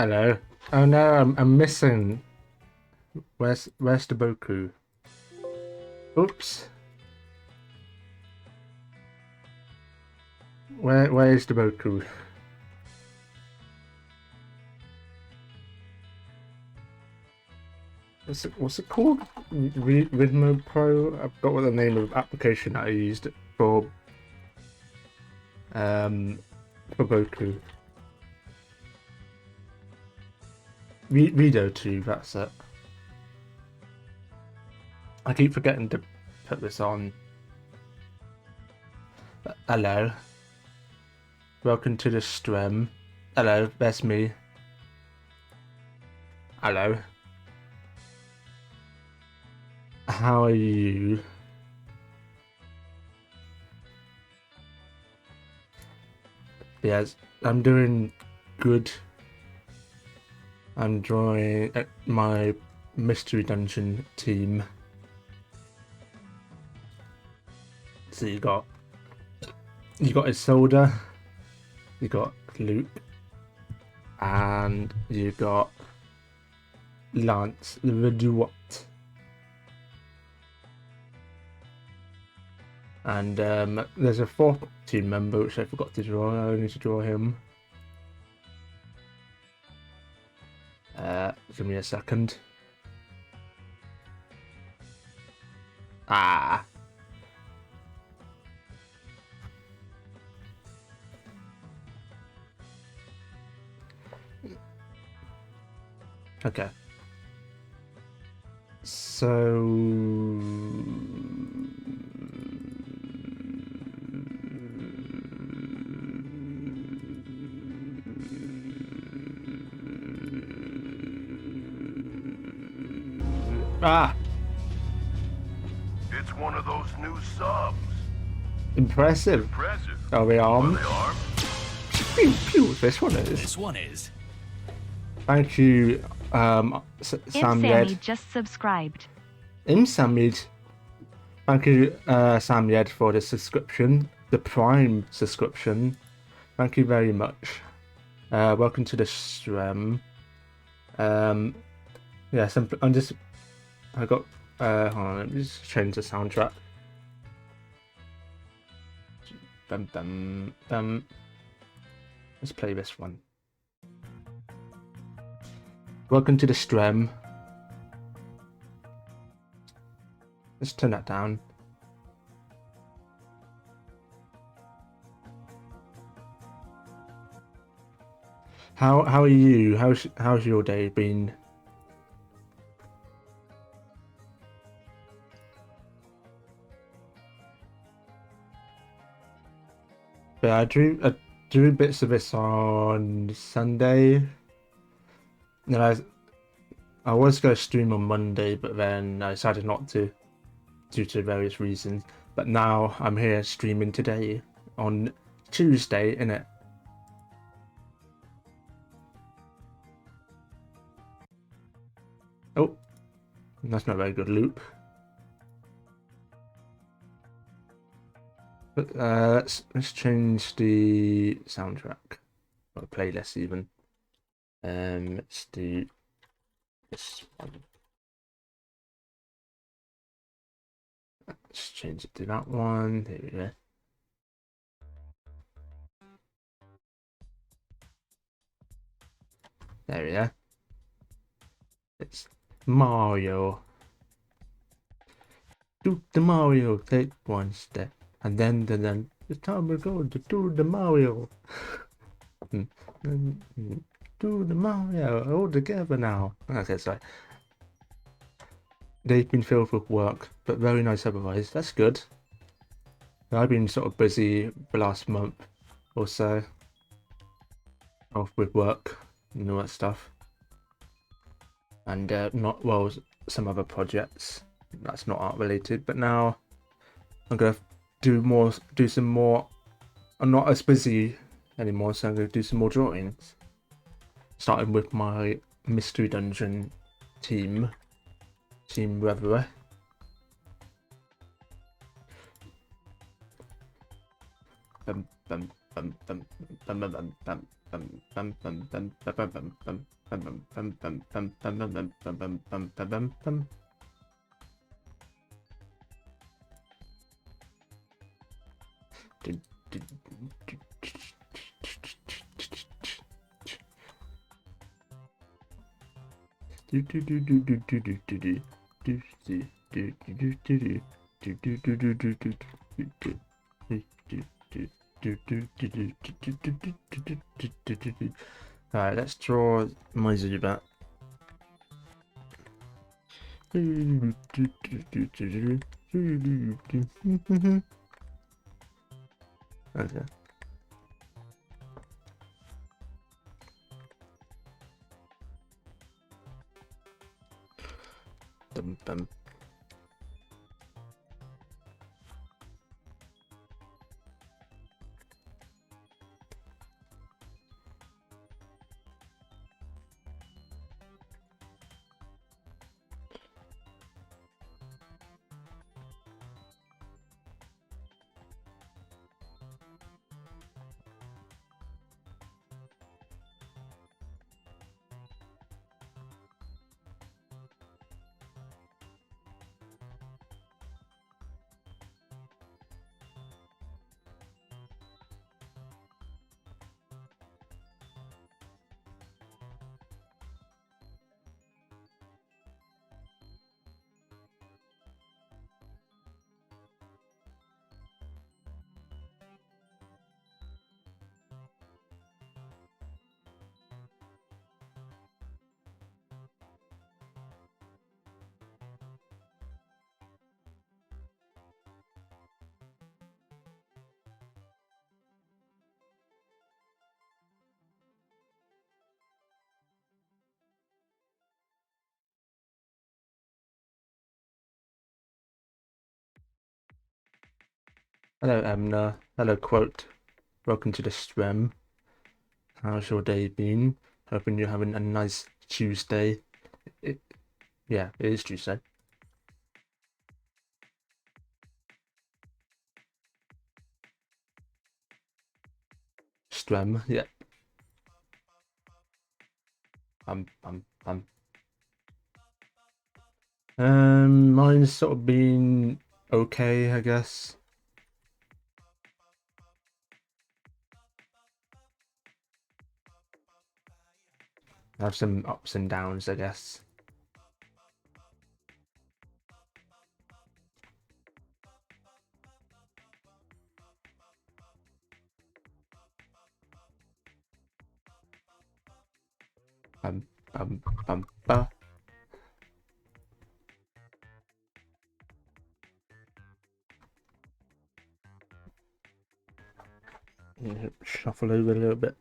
Hello. Oh no, I'm missing. Where's the Boku? Oops. Where's the Boku? What's it called? Ridmo Pro? I've got what the name of the application that I used um for Boku. Video Tube, that's it. I keep forgetting to put this on. Hello. Welcome to the stream. Hello, that's me. Hello. How are you? Yes, I'm doing good. I'm drawing my mystery dungeon team. So you got Isolde, you got Luke, and you got Lance the Reduot. And there's a fourth team member which I forgot to draw. I need to draw him. Give me a second. Ah. Okay. So It's one of those new subs. Impressive. Are we armed? Are they armed? Pew, pew. This one is. Thank you, Samyed. Just subscribed. Samyed. Thank you, Samyed, for the subscription, the Prime subscription. Thank you very much. Welcome to the stream. Yes, I got. Hold on, let me just change the soundtrack. Bum, bum, bum. Let's play this one. Welcome to the stream. Let's turn that down. How are you? How's your day been? But I drew bits of this on Sunday. Then I was going to stream on Monday, but then I decided not to due to various reasons. But now I'm here streaming today on Tuesday, innit? Oh, that's not a very good loop. But let's change the soundtrack or playlist even. Let's do this one. Let's change it to that one. There we go. There we go. It's Mario. Do the Mario, take one step, and then it's time to go to do the Mario. Do the Mario all together now. Okay, sorry. They've been filled with work, but very nice otherwise. That's good. I've been sort of busy the last month or so, off with work and all that stuff, and some other projects that's not art related. But now I'm gonna do some more. I'm not as busy anymore, so I'm gonna do some more drawings. Starting with my mystery dungeon team Reverie. Alright, let's draw my Zubat. Okay. Dum, dum. Hello, Emna. Hello, Quote. Welcome to the stream. How's your day been? Hoping you're having a nice Tuesday. Yeah, it is Tuesday. Stream, yeah. Mine's sort of been okay, I guess. I have some ups and downs, I guess. Bum, ba. Yeah, shuffle over a little bit.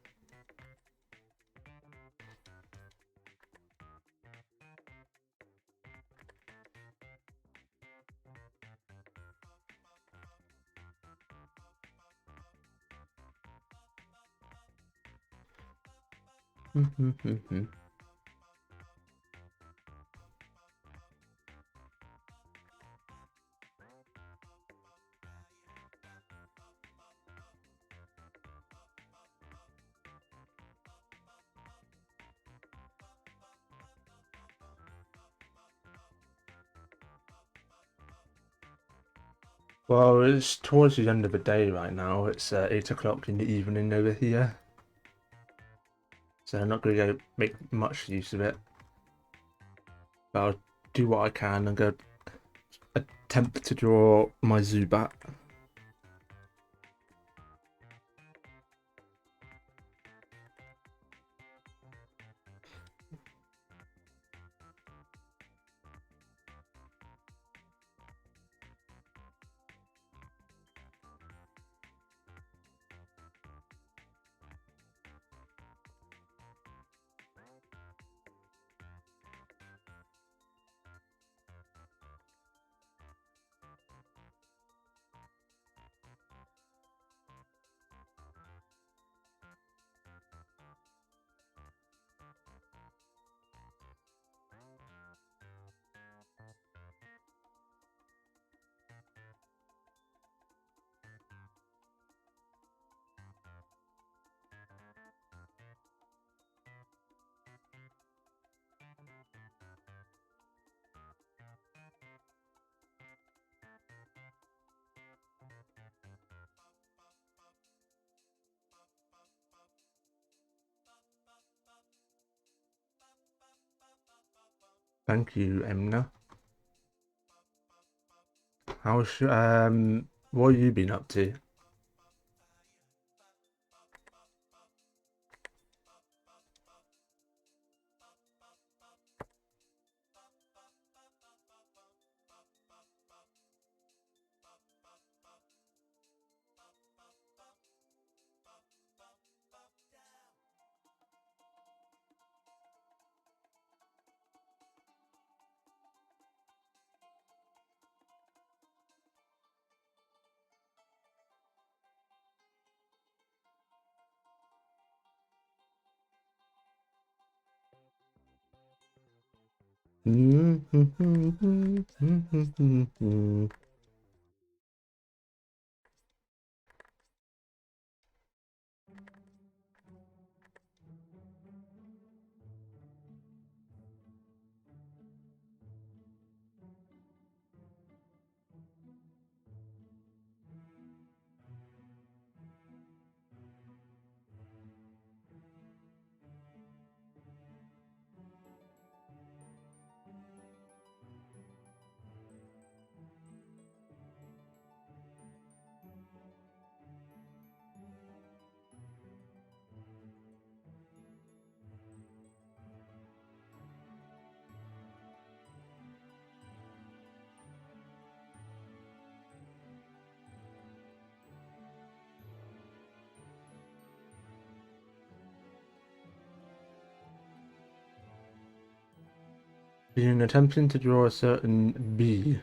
Well, it's towards the end of the day right now. It's 8 o'clock in the evening over here. So I'm not going to go make much use of it. But I'll do what I can and go attempt to draw my Zubat. Thank you, Emna. How's what have you been up to? Been attempting to draw a certain bee.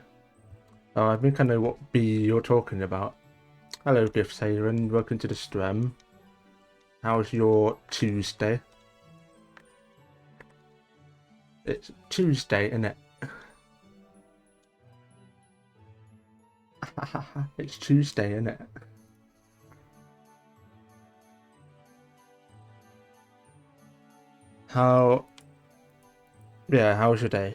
Oh, I think I know what bee you're talking about. Hello, Gift Sailor, and welcome to the stream. How's your Tuesday? It's Tuesday, isn't it? It's Tuesday, isn't it? How's your day?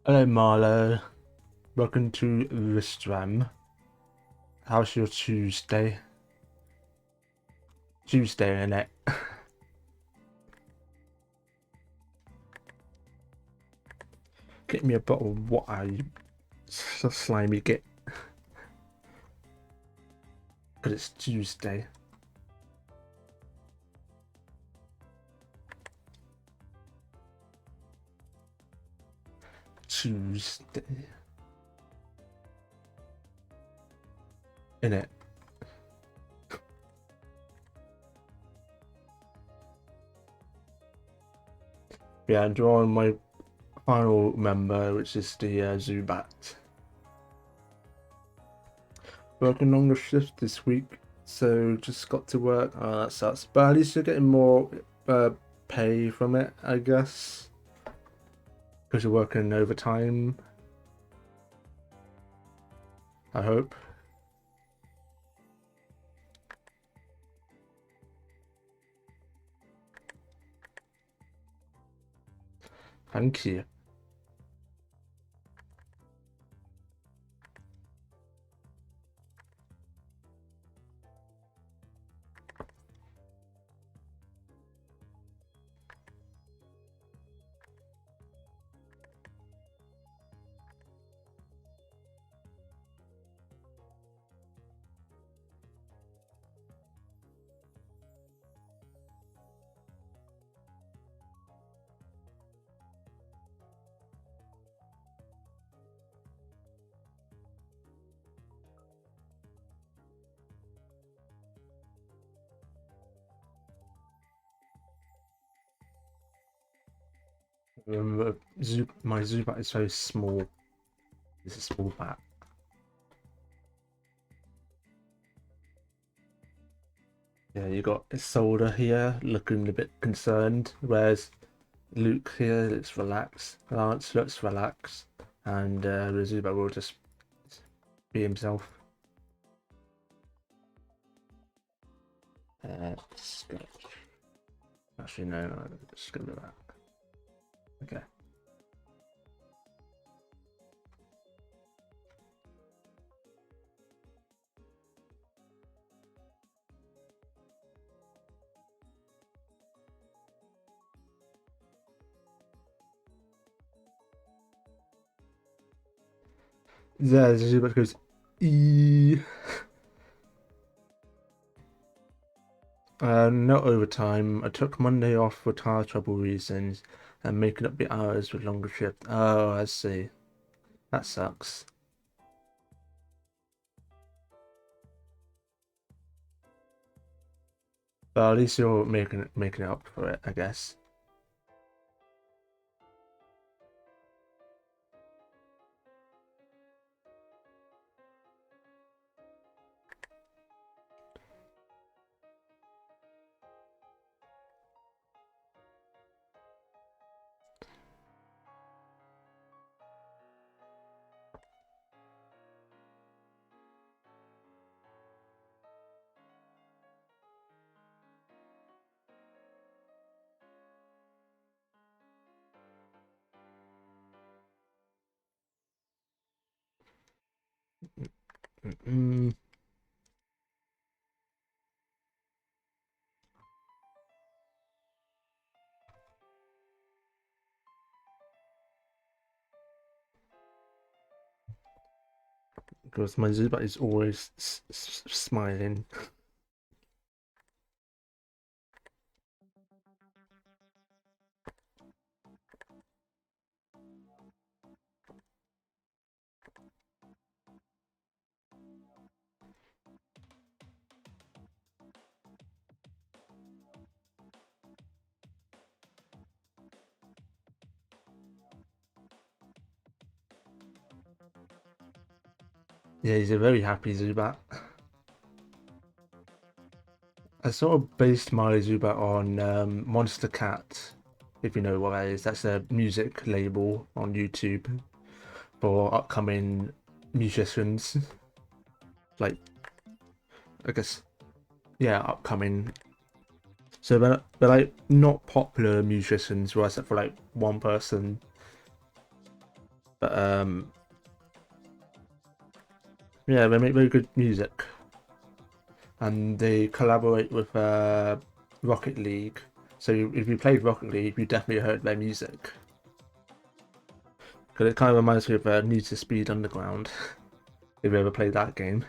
Hello, Marlo. Welcome to the stream. How's your Tuesday? Tuesday, innit? Get me a bottle of water, you So slimy git. Because it's Tuesday. Tuesday. Innit? Yeah, I'm drawing my final member, which is the Zubat. Working longer shift this week, so just got to work. Oh, that sucks. But at least you're getting more pay from it, I guess. Because you're working overtime. I hope. Thank you. Remember, my Zubat is so small. It's a small bat. Yeah, you got Isolde here looking a bit concerned, whereas Luke here looks relaxed. Lance looks relaxed, and Zubat will just be himself. Sketch. Actually, no, just go to that. Okay. Yeah, Zubat goes E. No overtime. I took Monday off for car trouble reasons and making up the hours with longer shift. Oh, I see. That sucks. But at least you're making it up for it, I guess. Mm-mm. Because my Zubat is always smiling. Yeah, he's a very happy Zubat. I sort of based my Zubat on Monster Cat, if you know what that is. That's a music label on YouTube for upcoming musicians. Like, I guess, yeah, upcoming. So they're like not popular musicians, right? Except for like one person. But yeah, they make very good music. And they collaborate with Rocket League. So if you played Rocket League, you definitely heard their music. Because it kind of reminds me of Need for Speed Underground. If you ever played that game.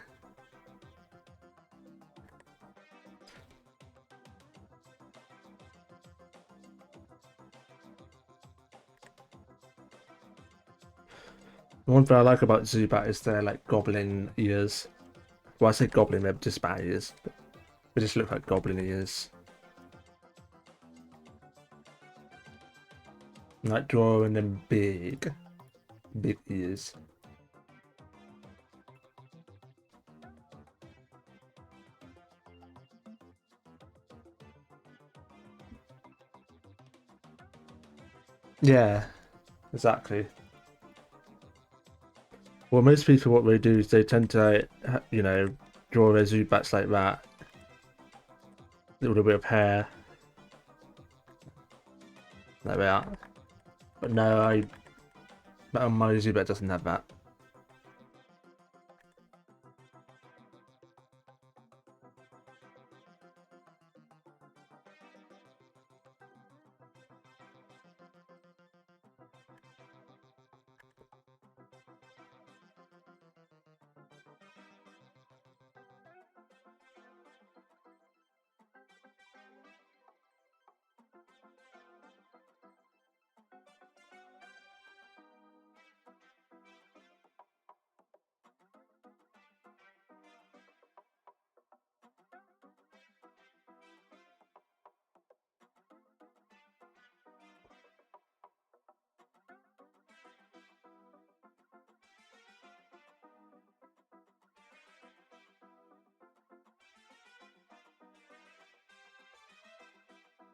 The one thing I like about Zubat is their like goblin ears. Well, I say goblin, they're just bat ears. But they just look like goblin ears. Like drawing them big ears. Yeah, exactly. Well, most people, what they do is they tend to, you know, draw their Zubats like that. A little bit of hair. Like that. But no, my Zubat doesn't have that.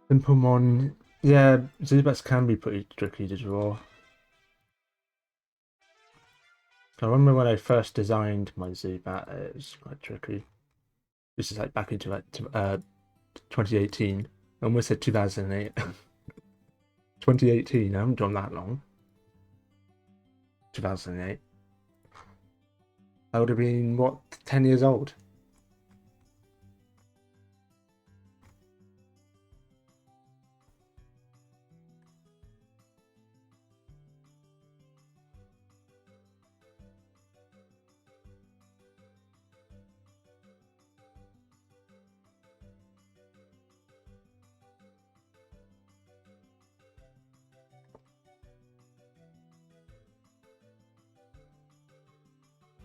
Pimplemon, yeah, Zubats can be pretty tricky to draw. I remember when I first designed my Zubat, it was quite tricky. This is like back into like 2018. I almost said 2008. 2018, I haven't drawn that long. 2008. I would have been, what, 10 years old?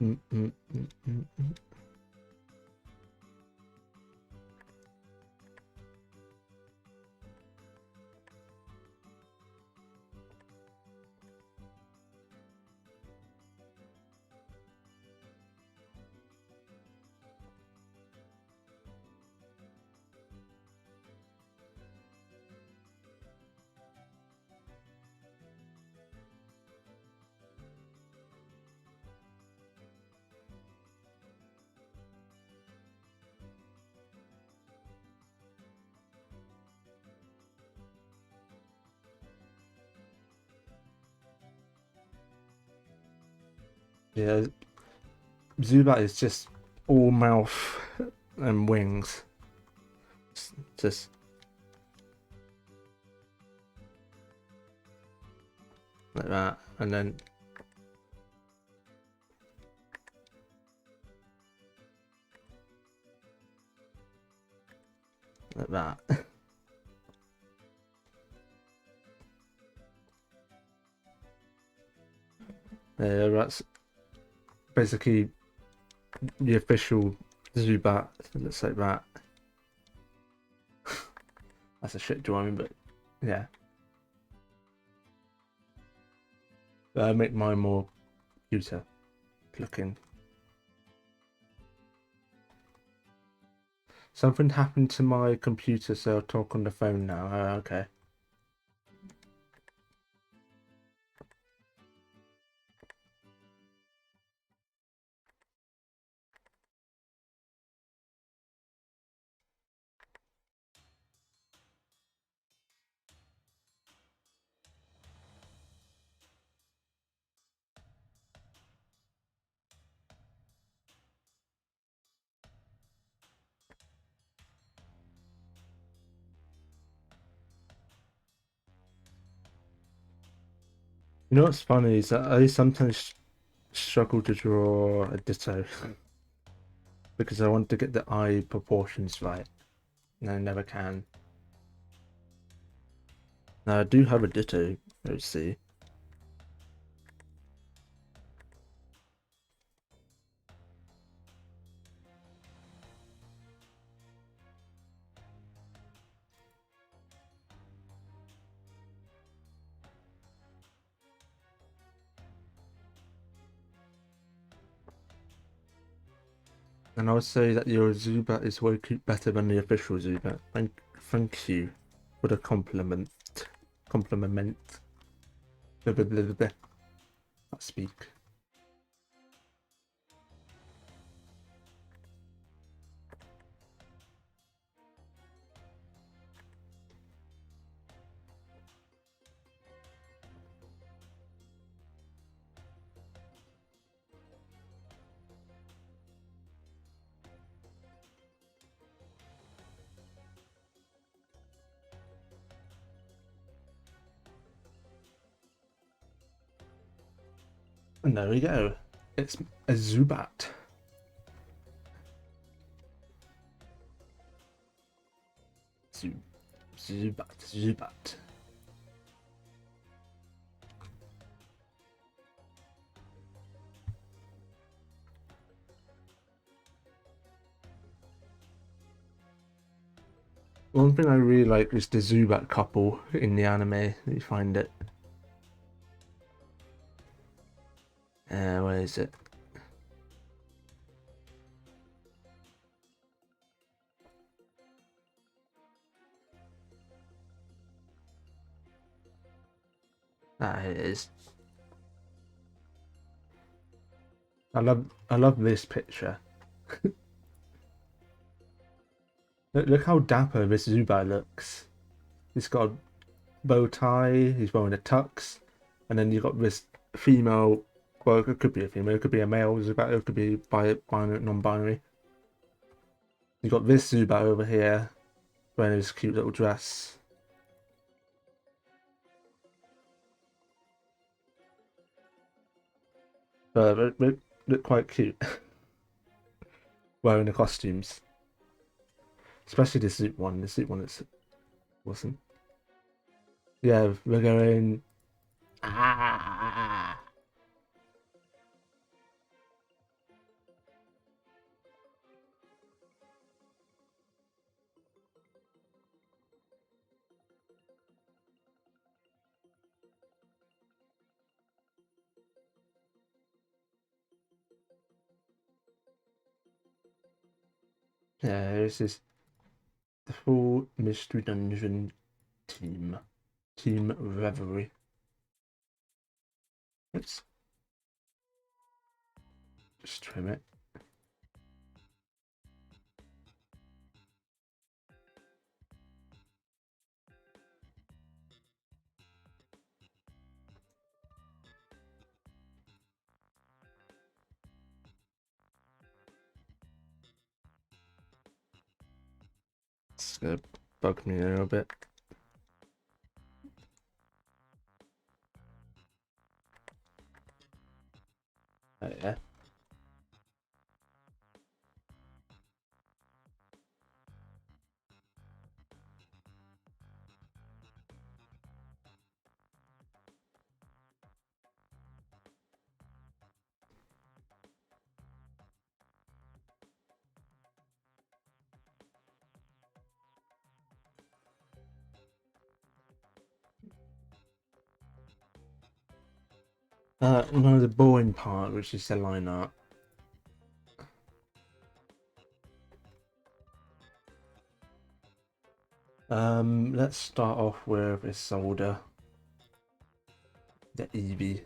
Mm, mm, mm, mm, mm. Yeah, Zubat is just all mouth and wings. Just like that. And then like that. Yeah, that's basically the official Zubat. Looks like that. That's a shit drawing, but yeah. Make mine more cuter looking. Something happened to my computer, so I'll talk on the phone now. Okay. You know what's funny is that I sometimes struggle to draw a ditto because I want to get the eye proportions right, and I never can. Now I do have a ditto, let's see. And I would say that your Zubat is way better than the official Zubat. Thank you for the compliment. Compliment. Blah, blah, blah, blah, blah. I speak. And there we go. It's a Zubat. Zubat. One thing I really like is the Zubat couple in the anime. You find it. Where is it? Ah, it is. I love this picture. Look how dapper this Zubat looks. He's got a bow tie, he's wearing a tux, and then you've got this female, well, it could be a female, it could be a male Zubat, it could be non-binary. You've got this Zubat over here, wearing his cute little dress. Look quite cute, wearing the costumes. Especially the suit one. The suit one is wasn't. Yeah, we're going. Ah. Yeah, this is the full Mystery Dungeon team. Team Reverie. Let's just trim it. It's gonna bug me a little bit. Oh, yeah. One of the boring part, which is the line art. Let's start off with Isolde, the Eevee.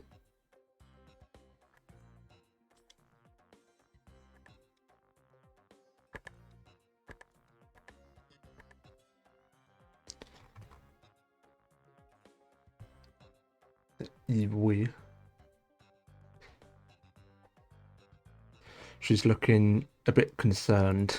Eevee. She's looking a bit concerned.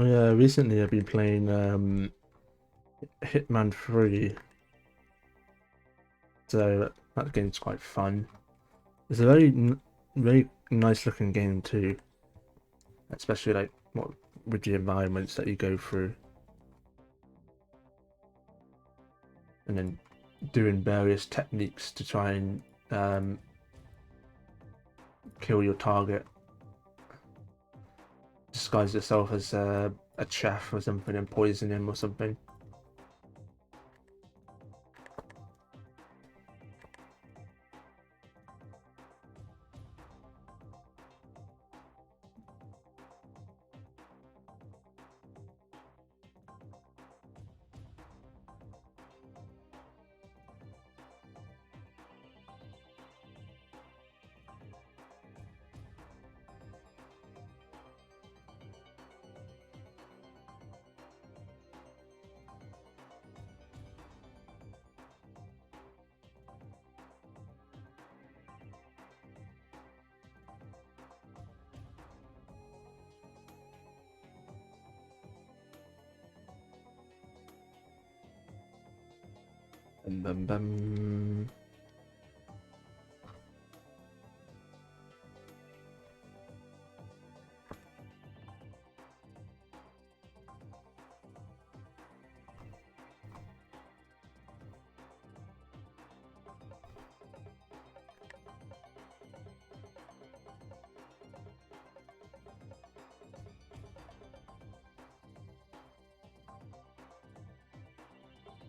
Yeah, recently I've been playing Hitman 3, so that game's quite fun. It's a very nice looking game too, especially like what with the environments that you go through, and then doing various techniques to try and kill your target. Disguise yourself as a chef or something and poison him or something. Bum, bum, bum.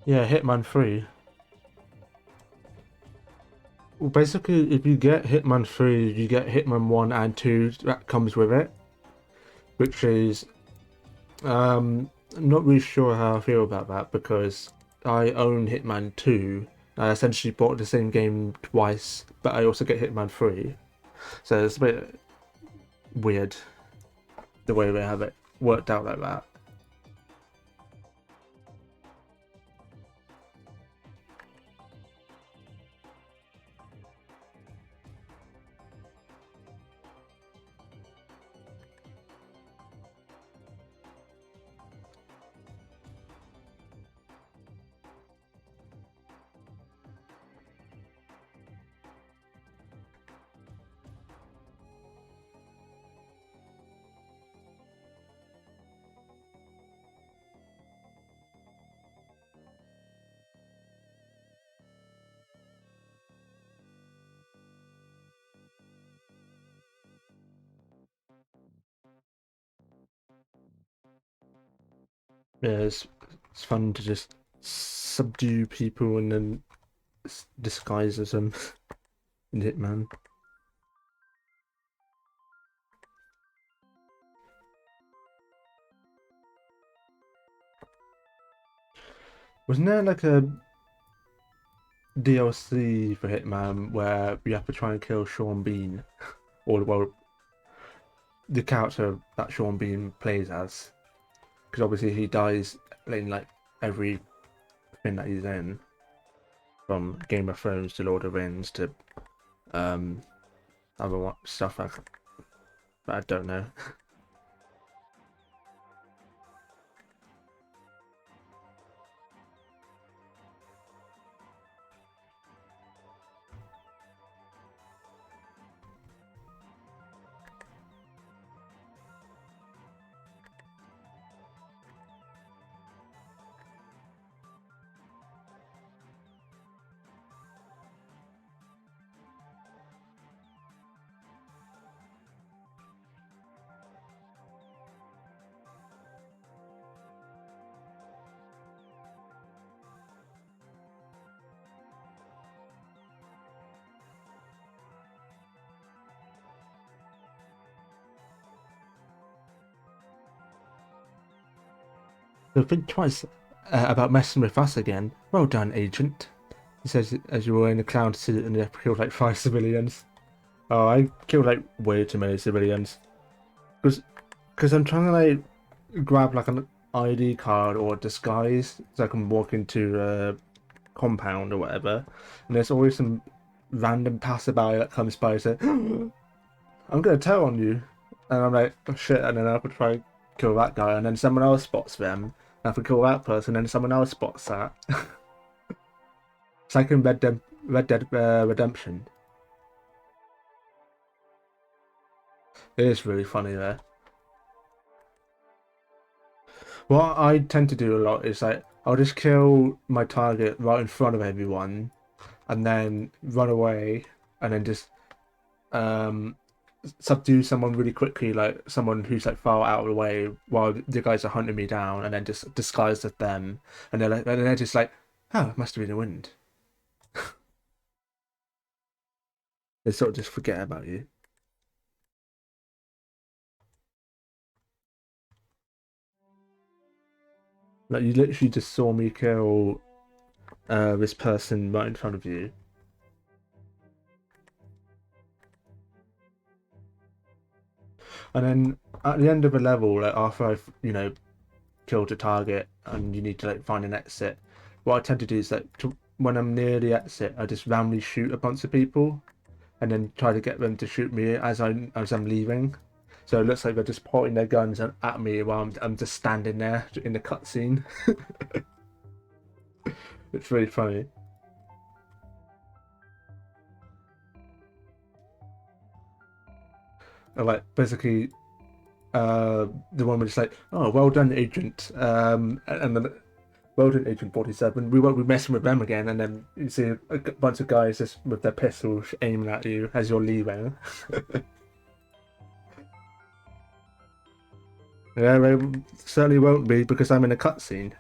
Yeah, Hitman 3. Well, basically, if you get Hitman 3, you get Hitman 1 and 2 that comes with it, which is I'm not really sure how I feel about that because I own Hitman 2. I essentially bought the same game twice, but I also get Hitman 3. So it's a bit weird the way they have it worked out like that. Yeah, it's fun to just subdue people and then disguise as them in Hitman. Wasn't there like a DLC for Hitman where you have to try and kill Sean Bean, or well, the character that Sean Bean plays as? Because obviously he dies in like every thing that he's in, from Game of Thrones to Lord of the Rings to um other stuff I don't know. So think twice about messing with us again. Well done, Agent. He says as you were in a clown suit and you have killed like 5 civilians. Oh, I killed like way too many civilians. Because I'm trying to like grab like an ID card or a disguise so I can walk into a compound or whatever. And there's always some random passerby that comes by and says, I'm gonna tell on you. And I'm like, oh shit, and then I have to try kill that guy, and then someone else spots them. And I have to kill that person, and then someone else spots that. It's like in Red Dead Redemption. It is really funny there. What I tend to do a lot is like I'll just kill my target right in front of everyone, and then run away, and then just um subdue someone really quickly, like someone who's like far out of the way while the guys are hunting me down, and then just disguise as them, and they're just like, oh, it must have been the wind. They sort of just forget about you. Like you literally just saw me kill this person right in front of you. And then at the end of a level, like after I've, killed a target and you need to like find an exit, what I tend to do is like when I'm near the exit, I just randomly shoot a bunch of people and then try to get them to shoot me as I'm leaving. So it looks like they're just pointing their guns at me while I'm just standing there in the cutscene. It's really funny. And like basically, the one was just like, "Oh, well done, Agent," and then well done, Agent 47. We won't be messing with them again. And then you see a bunch of guys just with their pistols aiming at you as you're leaving. Yeah, they certainly won't be because I'm in a cutscene.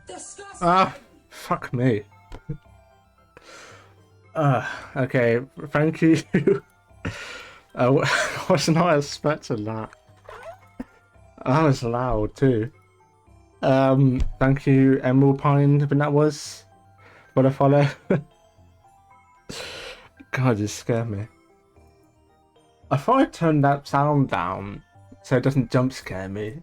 Disgusting. Ah, fuck me. Okay, thank you. I was not expecting that. That was loud too. Thank you, Emerald Pine, I think that was, for the follow. God, you scared me. I thought I turned that sound down so it doesn't jump scare me.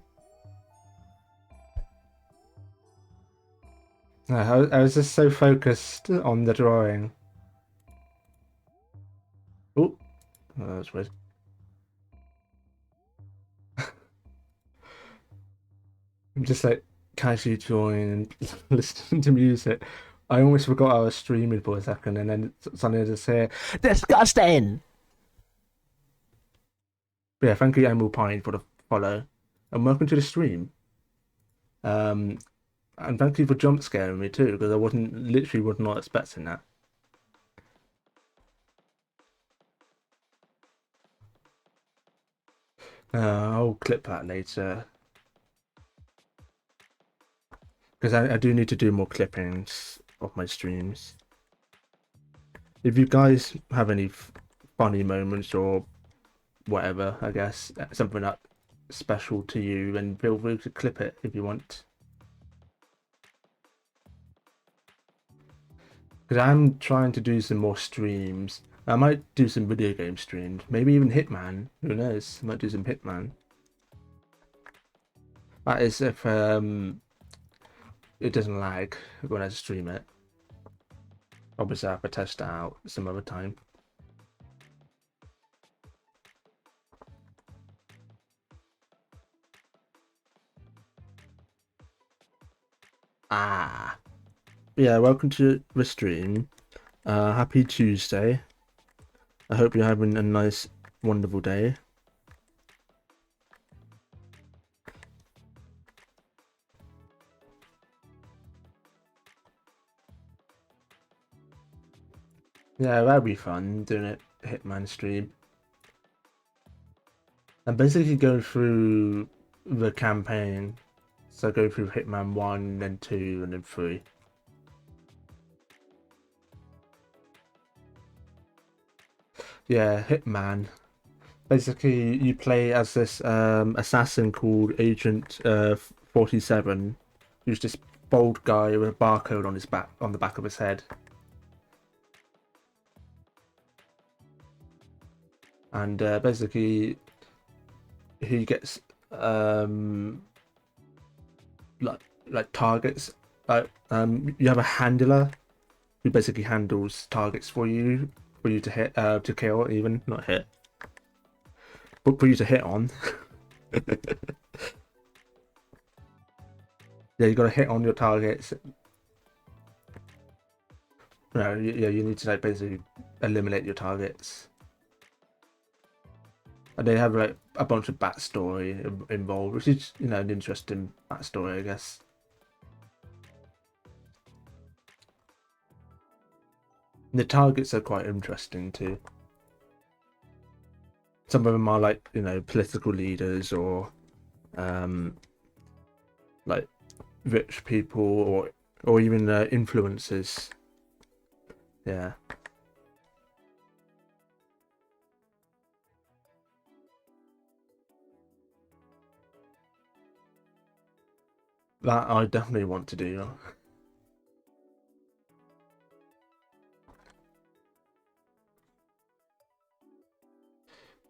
No, I was just so focused on the drawing. Oh, that's weird. I'm just like casually drawing and listening to music. I almost forgot I was streaming for a second, and then suddenly I just hear disgusting. But yeah, thank you, Emerald Pine, for the follow, and welcome to the stream. Um, and thank you for jump scaring me too, because I literally was not expecting that. I'll clip that later. Because I do need to do more clippings of my streams. If you guys have any funny moments or whatever, I guess, something that special to you, then feel free to clip it if you want. Because I'm trying to do some more streams. I might do some video game streams, maybe even Hitman. Who knows? I might do some Hitman. That is if it doesn't lag when I stream it. Obviously, I have to test it out some other time. Yeah, welcome to the stream. Happy Tuesday. I hope you're having a nice, wonderful day. Yeah, that'd be fun doing it Hitman stream. I'm basically going through the campaign, So go through Hitman 1, then 2, and then 3. Yeah, Hitman. Basically, you play as this assassin called Agent 47, who's this bald guy with a barcode on the back of his head. And basically, he gets like targets. You have a handler who basically handles targets for you to hit, to kill, even not hit, but for you to hit on. Yeah, you got to hit on your targets. No, yeah, you need to like basically eliminate your targets. And they have like a bunch of backstory involved, which is, you know, an interesting backstory, I guess. And the targets are quite interesting too. Some of them are like, you know, political leaders or like rich people or even influencers. Yeah. That I definitely want to do.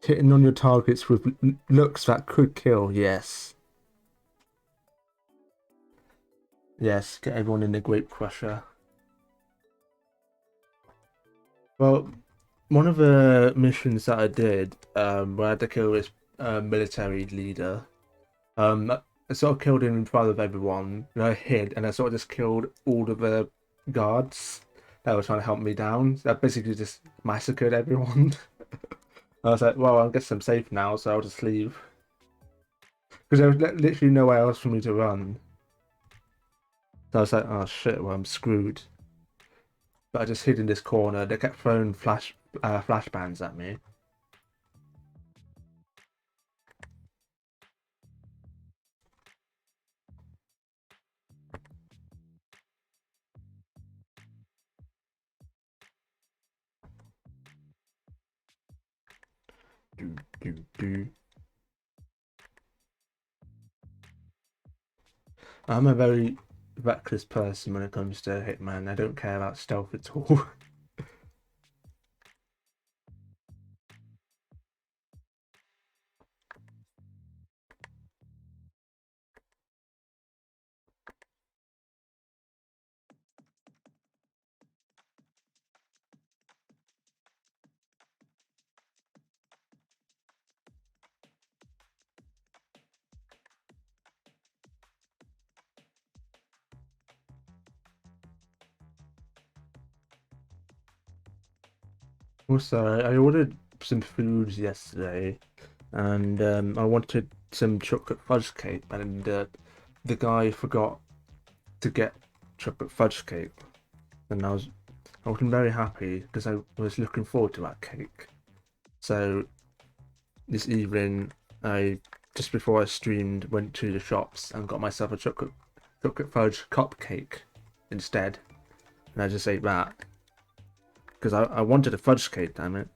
Hitting on your targets with looks that could kill, yes. Yes, get everyone in the Grape Crusher. Well, one of the missions that I did, where I had to kill this military leader, I sort of killed him in front of everyone, and I hid, and I sort of just killed all of the guards that were trying to help me down. So I basically just massacred everyone. I was like, well, I guess I'm safe now, so I'll just leave. Because there was literally nowhere else for me to run. So I was like, oh shit, well, I'm screwed. But I just hid in this corner. They kept throwing flashbangs at me. Do, do, do. I'm a very reckless person when it comes to Hitman. I don't care about stealth at all. Also, I ordered some food yesterday, and I wanted some chocolate fudge cake, and the guy forgot to get chocolate fudge cake, and I wasn't very happy because I was looking forward to that cake. So this evening, I just before I streamed, went to the shops and got myself a chocolate fudge cupcake instead, and I just ate that because I wanted a fudge cake. Damn it!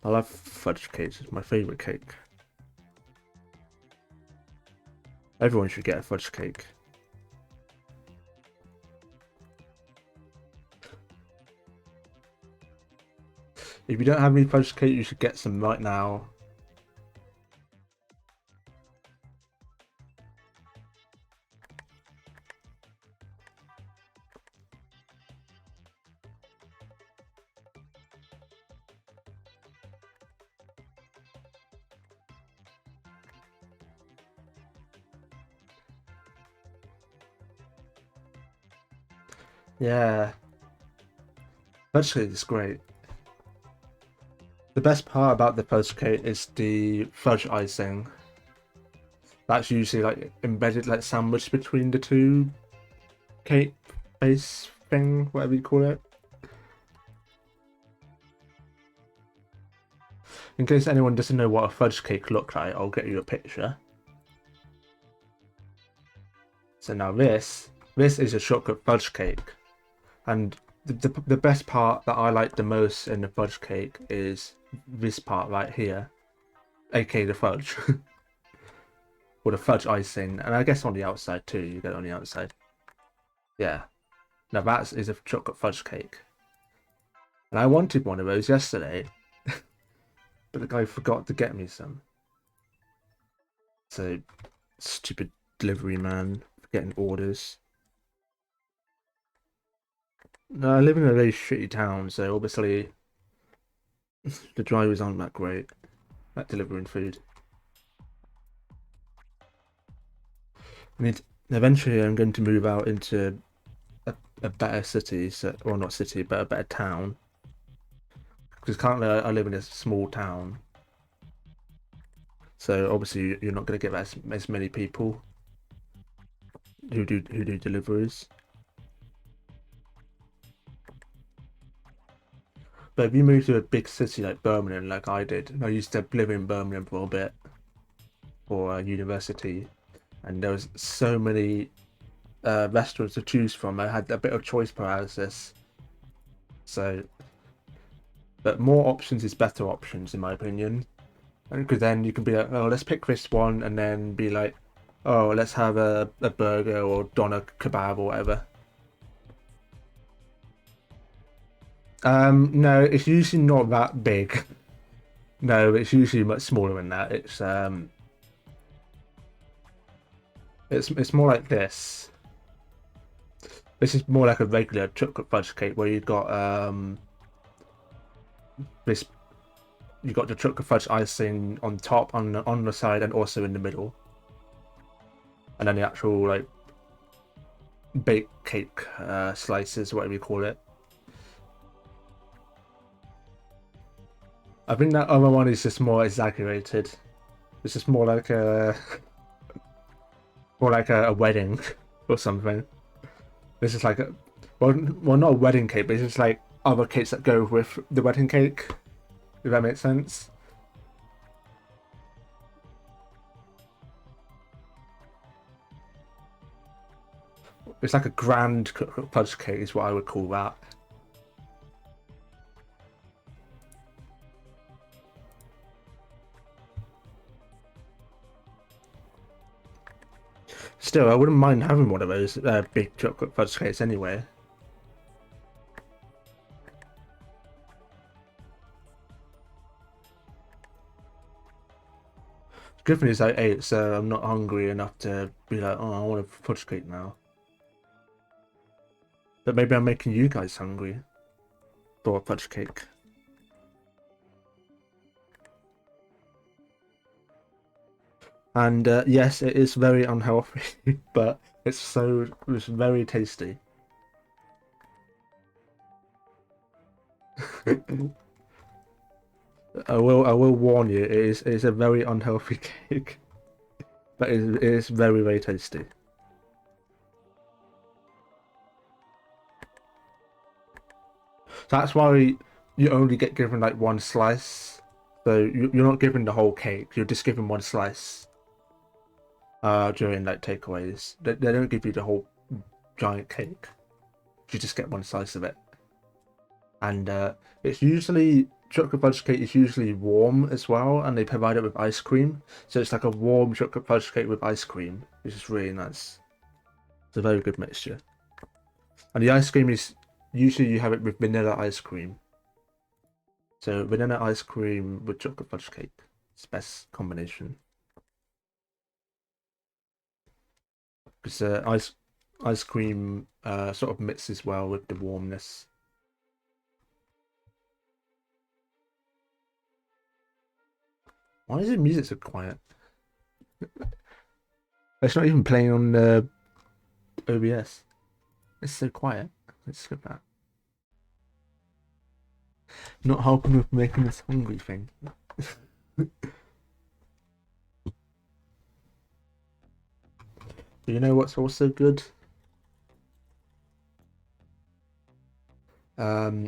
I love fudge cakes. It's my favorite cake. Everyone should get a fudge cake. If you don't have any fudge cake, you should get some right now. Yeah, fudge cake is great. The best part about the fudge cake is the fudge icing. That's usually like embedded, like sandwiched between the two cake base thing, whatever you call it. In case anyone doesn't know what a fudge cake looks like, I'll get you a picture. So now this is a chocolate fudge cake, and the best part that I like the most in the fudge cake is this part right here, aka the fudge, or the fudge icing, and I guess on the outside too. You get it on the outside. Yeah. Now that is a chocolate fudge cake, and I wanted one of those yesterday, but the guy forgot to get me some. So stupid delivery man getting orders. No, I live in a very shitty town, so obviously the drivers aren't that great at delivering food. I mean, eventually I'm going to move out into a better city, so, well, not city, but a better town. Because currently I live in a small town, so obviously you're not going to get as many people who do deliveries. But if you move to a big city like Birmingham, like I did, I used to live in Birmingham for a bit for university, and there was so many restaurants to choose from. I had a bit of choice paralysis. So, but more options is better options in my opinion, because then you can be like, oh, let's pick this one, and then be like, oh, let's have a burger or doner kebab or whatever. No, it's usually not that big. No, it's usually much smaller than that. It's more like this. This is more like a regular chocolate fudge cake where you got this you got the chocolate fudge icing on top, on the side, and also in the middle, and then the actual like baked cake slices, whatever you call it. I think that other one is just more exaggerated. It's just more like a a wedding or something. This is like a well, not a wedding cake, but it's just like other cakes that go with the wedding cake. If that makes sense. It's like a grand fudge cake is what I would call that. Still, I wouldn't mind having one of those big chocolate fudge cakes anyway. The good thing is I ate, so I'm not hungry enough to be like, oh, I want a fudge cake now. But maybe I'm making you guys hungry for a fudge cake. And yes, it is very unhealthy, but it's very tasty. I will warn you, it is a very unhealthy cake, but it is very tasty. So that's why you only get given like one slice. So you're not given the whole cake. You're just given one slice. During like takeaways, they don't give you the whole giant cake. You just get one slice of it, and it's usually chocolate fudge cake is usually warm as well, and they provide it with ice cream. So it's like a warm chocolate fudge cake with ice cream, which is really nice. It's a very good mixture, and the ice cream is usually you have it with vanilla ice cream. So vanilla ice cream with chocolate fudge cake, it's the best combination. Because ice cream sort of mixes well with the warmness. Why is the music so quiet? It's not even playing on the OBS. It's so quiet. Let's skip that. Not helping with making this hungry thing. Do you know what's also good? I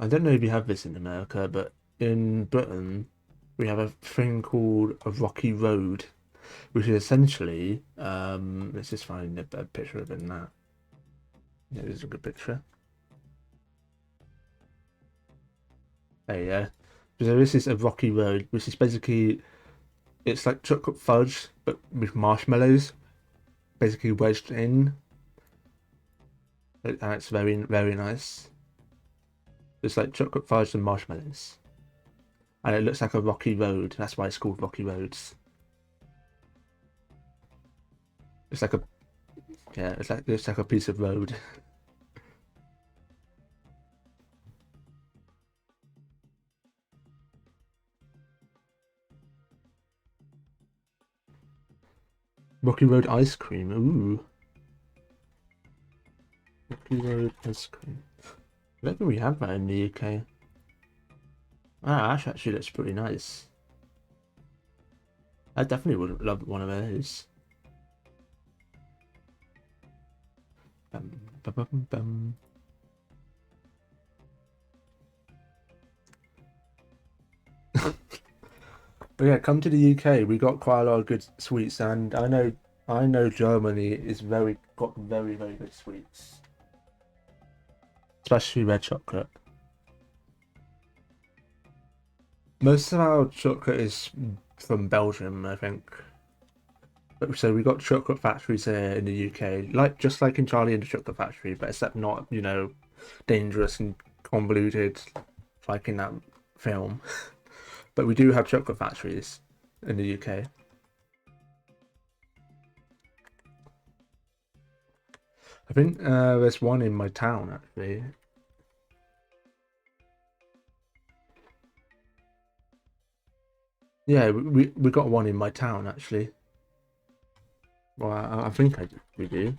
don't know if you have this in America, but in Britain, we have a thing called a rocky road, which is essentially, let's just find a picture of it now. Yeah, this is a good picture. There you go. So this is a rocky road, which is basically, it's like chocolate fudge, but with marshmallows, basically wedged in. And it's very, very nice. It's like chocolate fudge and marshmallows. And it looks like a rocky road, that's why it's called Rocky Roads. It's like a, yeah, it's like a piece of road. Rocky Road ice cream, ooh. Rocky Road ice cream. I don't think we have that in the UK. Ah, Ash actually looks pretty nice. I definitely would love one of those. Bum, bum, bum, bum. But yeah, come to the UK. We got quite a lot of good sweets, and I know Germany is got very, very good sweets, especially red chocolate. Most of our chocolate is from Belgium, I think. So we got chocolate factories here in the UK, just like in Charlie and the Chocolate Factory, but except not, dangerous and convoluted like in that film. But we do have chocolate factories in the UK. I think there's one in my town actually. Yeah, we got one in my town actually. Well, I think we do.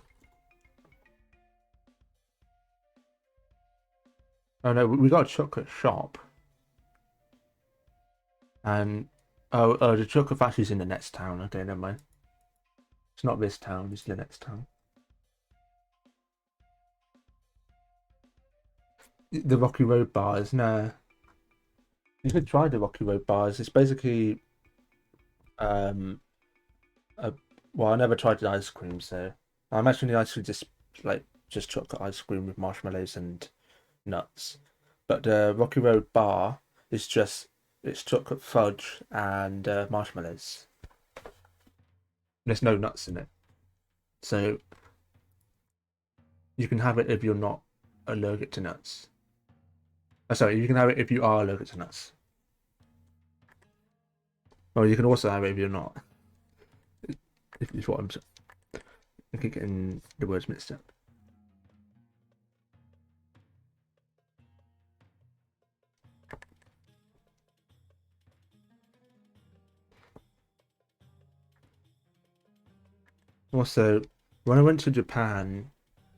Oh no, we got a chocolate shop, and oh, the chocolate factory's in the next town. Okay, never mind. It's not this town. It's the next town. The Rocky Road bars. No, you could try the Rocky Road bars. It's basically um a well, I never tried the ice cream, so I imagine the ice cream just chocolate ice cream with marshmallows and nuts. But the Rocky Road bar is just it's chocolate fudge and marshmallows. There's no nuts in it, so you can have it if you're not allergic to nuts. Oh, sorry, you can have it if you are allergic to nuts. Or you can also have it if you're not. If what I keep getting the words mixed up. Also, when I went to Japan,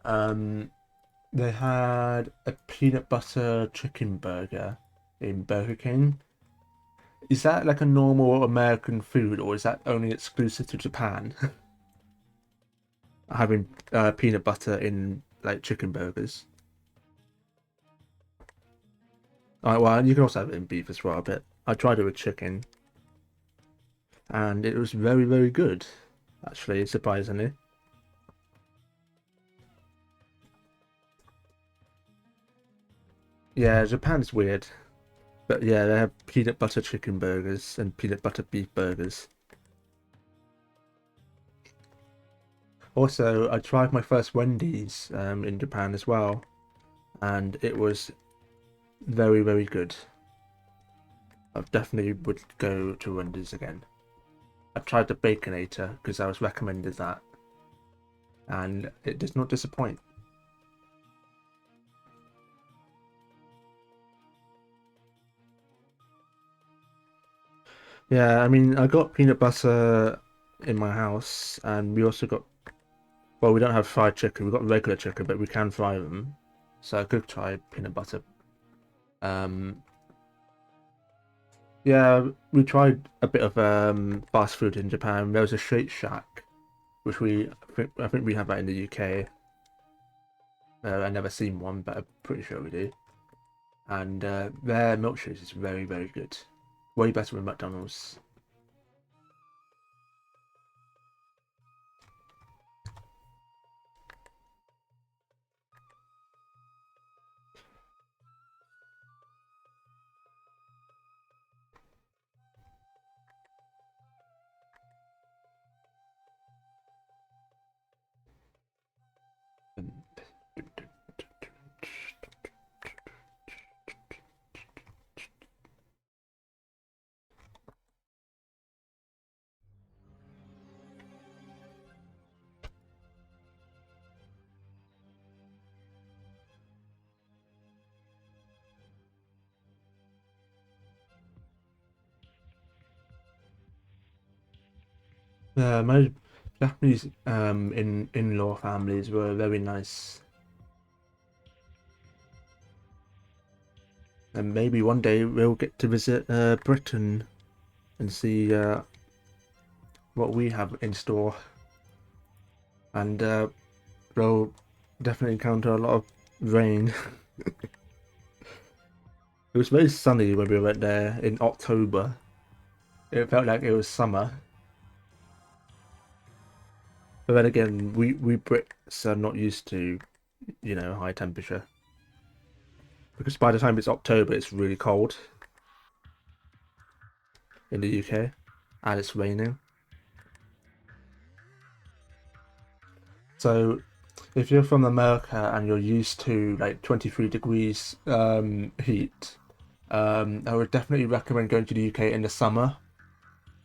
they had a peanut butter chicken burger in Burger King. Is that like a normal American food, or is that only exclusive to Japan? Having peanut butter in like chicken burgers. Well, you can also have it in beef as well, but I tried it with chicken, and it was very, very good, actually, surprisingly. Yeah, Japan's weird. But yeah, they have peanut butter chicken burgers and peanut butter beef burgers. Also, I tried my first Wendy's in Japan as well, and it was very, very good. I definitely would go to Wendy's again. I tried the Baconator because I was recommended that, and it does not disappoint. Yeah, I mean, I got peanut butter in my house, and we also got, well, we don't have fried chicken, we've got regular chicken, but we can fry them. So I could try peanut butter. Um, yeah, we tried a bit of fast food in Japan. There was a Shake Shack, which I think we have that in the UK. I've never seen one, but I'm pretty sure we do. and their milkshakes is very, very good. Way better than McDonald's. My Japanese in-law families were very nice, and maybe one day we'll get to visit Britain and see what we have in store, and we'll definitely encounter a lot of rain. It was very sunny when we went there in October. It felt like it was summer. But then again, we Brits are not used to, high temperature. Because by the time it's October, it's really cold in the UK, and it's raining. So if you're from America and you're used to like 23 degrees heat, I would definitely recommend going to the UK in the summer,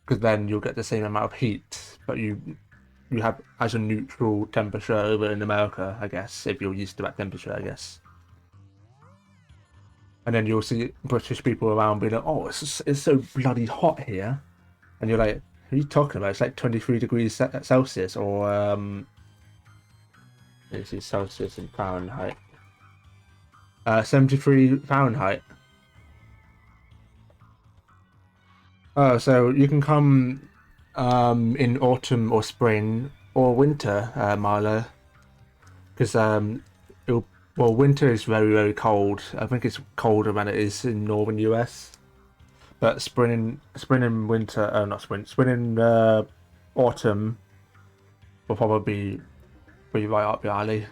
because then you'll get the same amount of heat, but you have as a neutral temperature over in America, I guess, if you're used to that temperature, I guess. And then you'll see British people around being like, "Oh, it's so bloody hot here," and you're like, "What are you talking about? It's like 23 degrees Celsius, or this is Celsius and Fahrenheit. 73 Fahrenheit. Oh, so you can come in autumn or spring or winter, Marla, because it'll well, winter is very, very cold. I think it's colder than it is in northern US. But spring and winter, not spring and autumn will probably be right up your alley.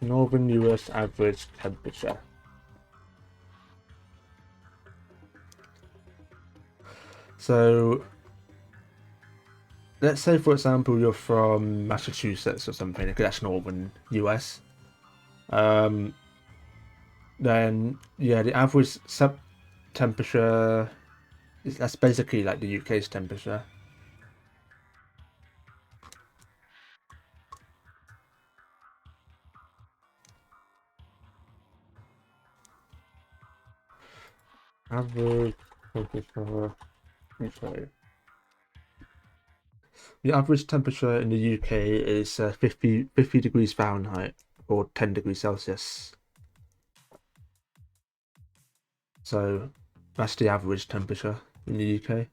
Northern US average temperature. So let's say, for example, you're from Massachusetts or something, because that's northern US. Um, then yeah, the average sub temperature that's basically like the UK's temperature. Average temperature. Sorry. The average temperature in the UK is 50 degrees Fahrenheit or 10 degrees Celsius. So that's the average temperature in the UK.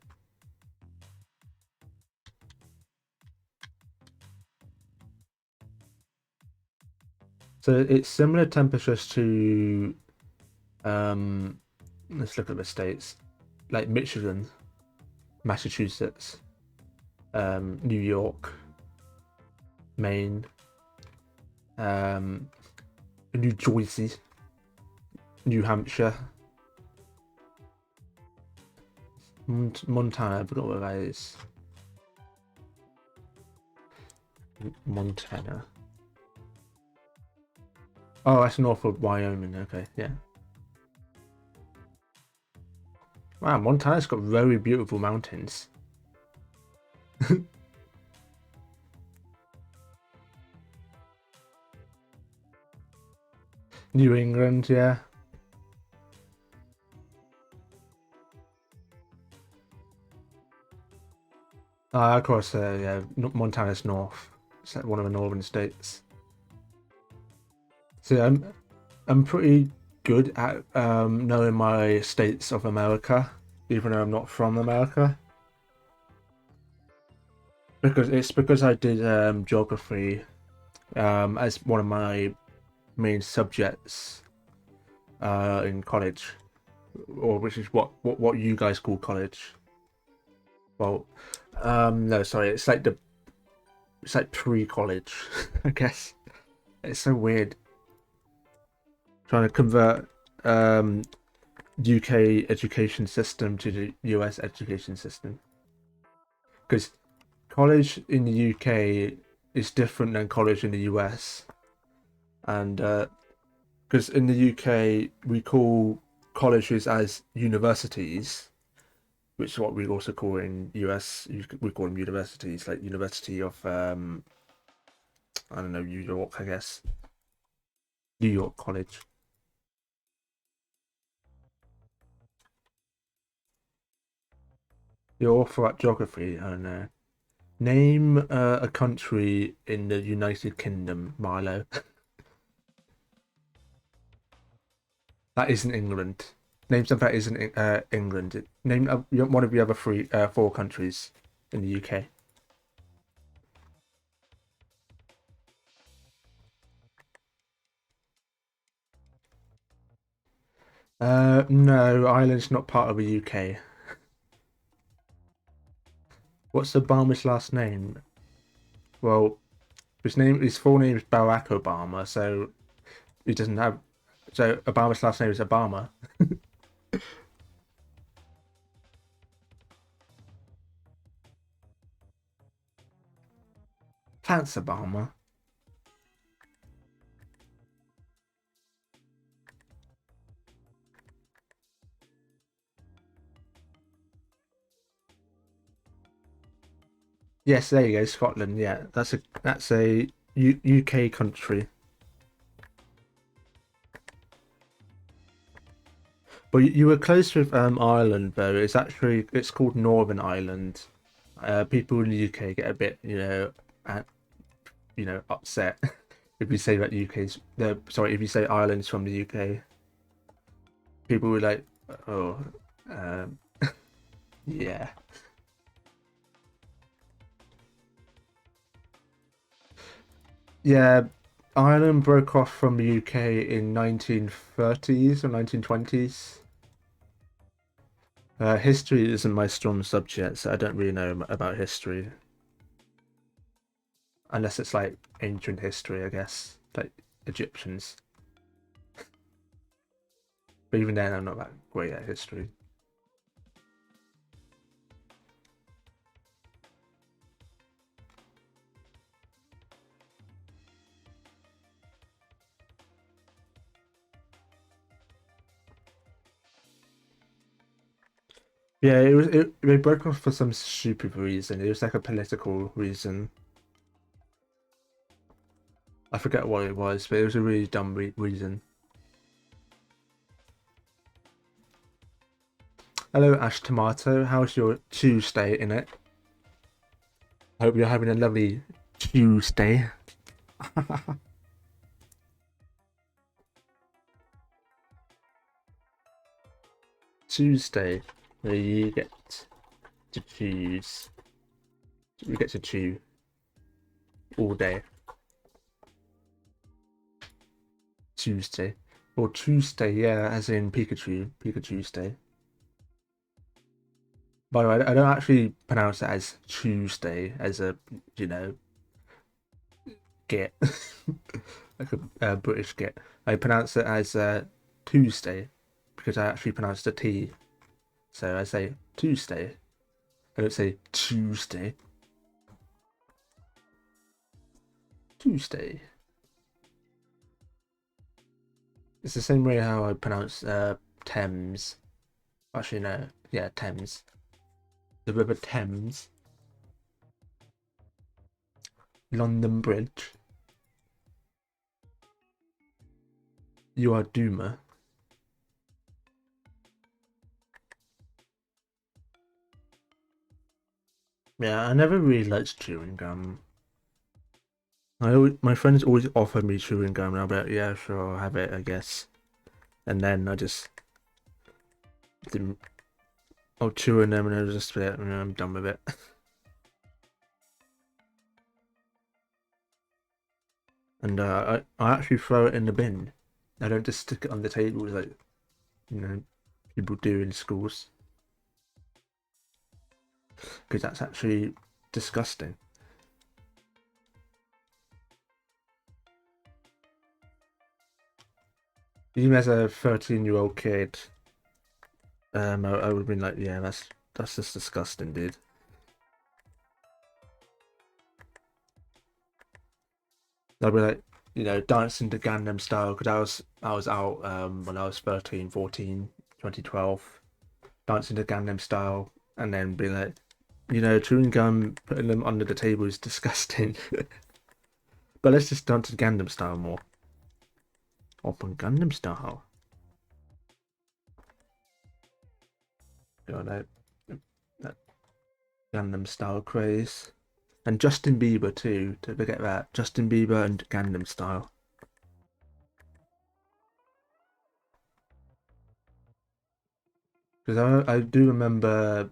So it's similar temperatures to let's look at the states, like Michigan, Massachusetts, New York, Maine, New Jersey, New Hampshire, Montana. I forgot what that is. Montana. Oh, that's north of Wyoming. Okay, yeah. Wow, Montana's got very beautiful mountains. New England, yeah. Of course, yeah. Montana's north. It's like one of the northern states. So yeah, I'm pretty good at knowing my states of America, even though I'm not from America. Because I did geography as one of my main subjects in college, or which is what you guys call college. Well, no, sorry, it's like pre-college, I guess. It's so weird trying to convert UK education system to the US education system, because college in the UK is different than college in the US, and because in the UK we call colleges as universities, which is what we also call in US. We call them universities, like University of I don't know, New York, I guess, New York College. You're awful at geography, I don't know. Name a country in the United Kingdom, Milo. That isn't England. Name something that isn't England. Name one of the other four countries in the UK. No, Ireland's not part of the UK. What's Obama's last name? Well, his full name is Barack Obama, so he doesn't have. So Obama's last name is Obama. Thanks, Obama. Yes, there you go, Scotland. Yeah, that's a UK country. But you were close with Ireland though. It's called Northern Ireland. People in the UK get a bit upset if you say that UK's sorry, if you say Ireland's from the UK. People were like, oh, um, yeah. Yeah, Ireland broke off from the UK in 1930s or 1920s. History isn't my strong subject, so I don't really know about history. Unless it's like ancient history, I guess, like Egyptians. But even then, I'm not that great at history. Yeah, they broke off for some stupid reason. It was like a political reason. I forget what it was, but it was a really dumb reason. Hello, Ash Tomato. How's your Tuesday in it? Hope you're having a lovely Tuesday. Tuesday, where you get to choose. You get to chew all day. Tuesday. Or Tuesday, yeah, as in Pikachu. Pikachu's. By the way, I don't actually pronounce it as Tuesday, as a, you know, get. Like a British get. I pronounce it as Tuesday, because I actually pronounce the T. So I say Tuesday. I don't say Tuesday. Tuesday. It's the same way how I pronounce Thames. Actually, no. Yeah, Thames. The River Thames. London Bridge. You are Doomer. Yeah, I never really liked chewing gum. My friends always offer me chewing gum, and I'll be like, yeah, sure, I'll have it, I guess. And then I just didn't. I'll chew on them, and I'll just be like, I'm done with it. and I actually throw it in the bin. I don't just stick it on the table like people do in schools, because that's actually disgusting. Even as a 13-year-old kid, I would have been like, yeah, that's just disgusting, dude. I'd be like, dancing to Gangnam Style, because I was out when I was 13, 14, 2012, dancing to Gangnam Style, and then be like, chewing gum, putting them under the table is disgusting. But let's just dance to Gangnam Style more. Open Gangnam Style. That Gangnam Style craze. And Justin Bieber too, don't forget that. Justin Bieber and Gangnam Style. Because I do remember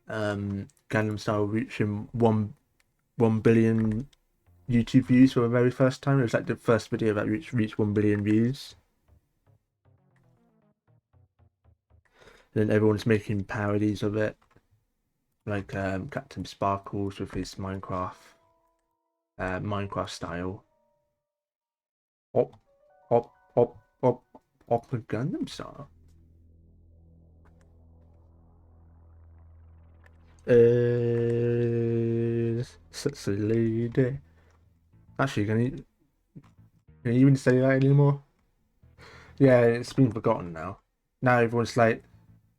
Gangnam Style reaching 1 billion YouTube views for the very first time. It was like the first video that reached 1 billion views. And then everyone's making parodies of it, like Captain Sparkles with his Minecraft style. Op, op a Gundam style. Sexy lady. Actually, can you even say that anymore? Yeah, it's been forgotten now. Now everyone's like,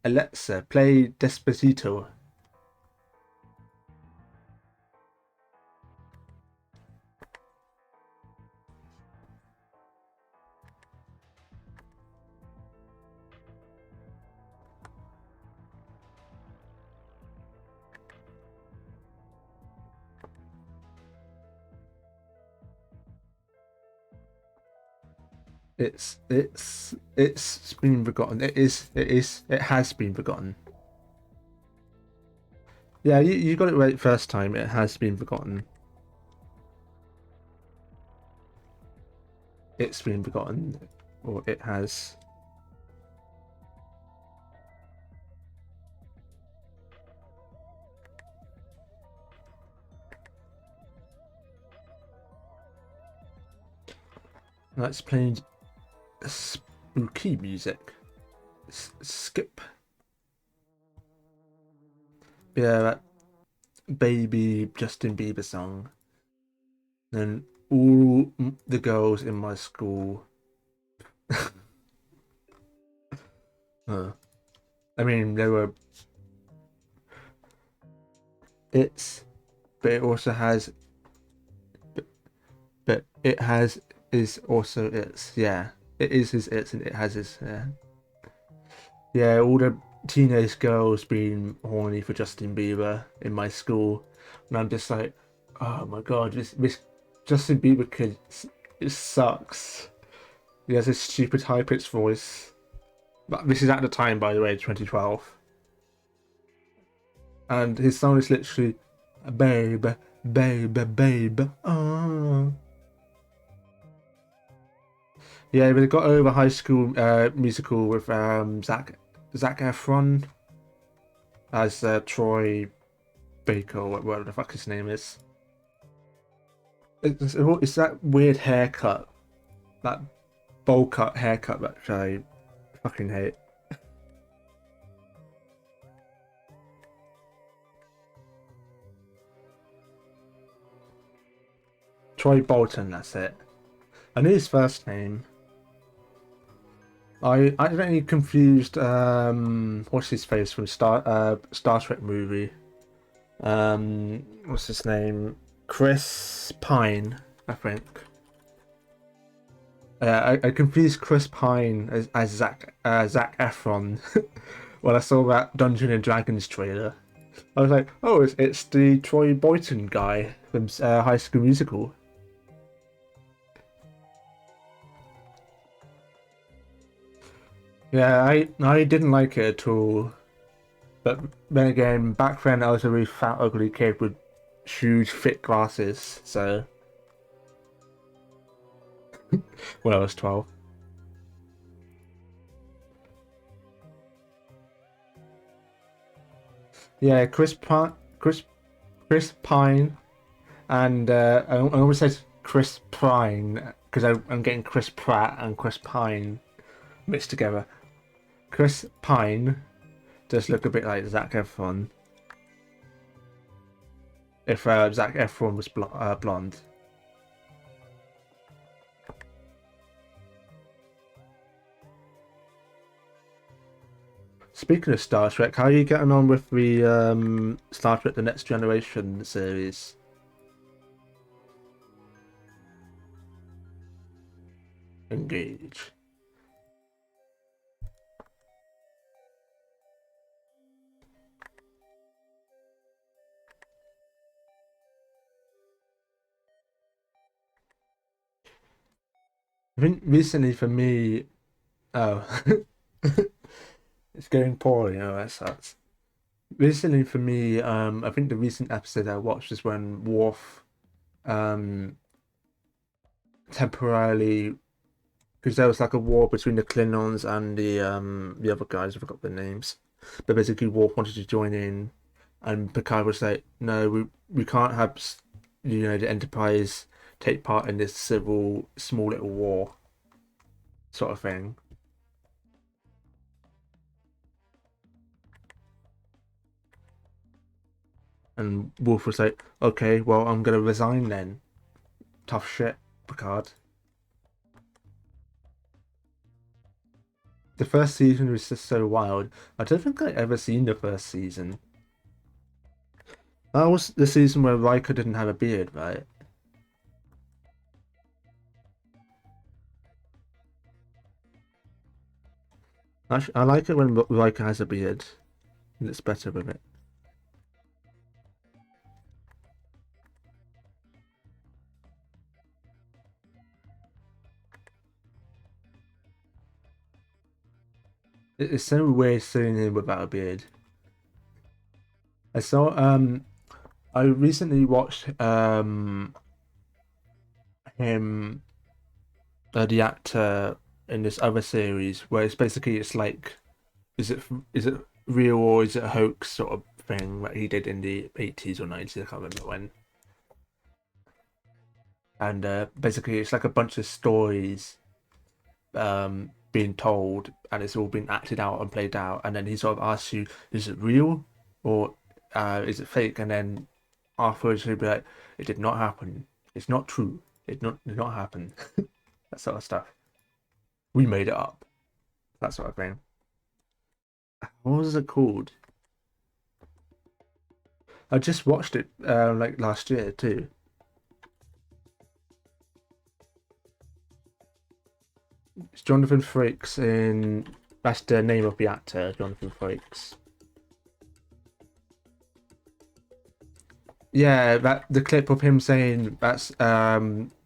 Alexa, play Despacito. It's been forgotten. It has been forgotten. Yeah, you got it right first time. It has been forgotten. It's been forgotten, or it has. Let's play spooky music. Skip. Yeah, that baby Justin Bieber song. Then all the girls in my school. I mean, they were. But it also has. But it has is also its. Yeah, it is his its, and it has his. Yeah, all the teenage girls being horny for Justin Bieber in my school, and I'm just like, oh my god, this Justin Bieber kid, it sucks. He has this stupid high pitched voice. But this is at the time, by the way, 2012, and his song is literally, babe, babe, babe. Oh. Yeah, but it got over High School Musical with Zac Efron as Troy Baker, or whatever the fuck his name is. It's that weird haircut, that bowl cut haircut that I fucking hate. Troy Bolton, that's it. I knew his first name. I accidentally confused what's his face from Star Trek movie. What's his name? Chris Pine, I think. I confused Chris Pine as Zac Efron when I saw that Dungeons and Dragons trailer. I was like, oh, it's the Troy Bolton guy from High School Musical. Yeah, I didn't like it at all. But then again, back then I was a really fat, ugly kid with huge, thick glasses, so. when I was 12. Yeah, Chris Pine, and I always said Chris Pine because I'm getting Chris Pratt and Chris Pine mixed together. Chris Pine does look a bit like Zac Efron. If Zac Efron was blonde. Speaking of Star Trek, how are you getting on with the Star Trek: The Next Generation series? Engage. I think recently for me, oh, it's going poorly. Oh, that sucks. Recently for me, I think the recent episode I watched was when Worf, um, temporarily, because there was like a war between the Klingons and the other guys. I forgot their names, but basically Worf wanted to join in, and Picard was like, "No, we can't have the Enterprise take part in this civil small little war sort of thing." And Wolf was like, "Okay, well, I'm gonna resign then." Tough shit, Picard. The first season was just so wild. I don't think I ever seen the first season. That was the season where Riker didn't have a beard, right? Actually, I like it when Riker has a beard. It's better with it. It's so weird seeing him without a beard. I saw I recently watched him the actor in this other series where it's like is it real or is it a hoax sort of thing that he did in the 80s or 90s, I can't remember when. And basically it's like a bunch of stories being told and it's all been acted out and played out, and then he sort of asks you, is it real or is it fake? And then afterwards he'll be like, it did not happen, it's not true, it did not happen. That sort of stuff. We made it up, that sort of thing. What was it called? I just watched it like last year too. It's Jonathan Frakes in. That's the name of the actor, Jonathan Frakes. Yeah, that the clip of him saying that's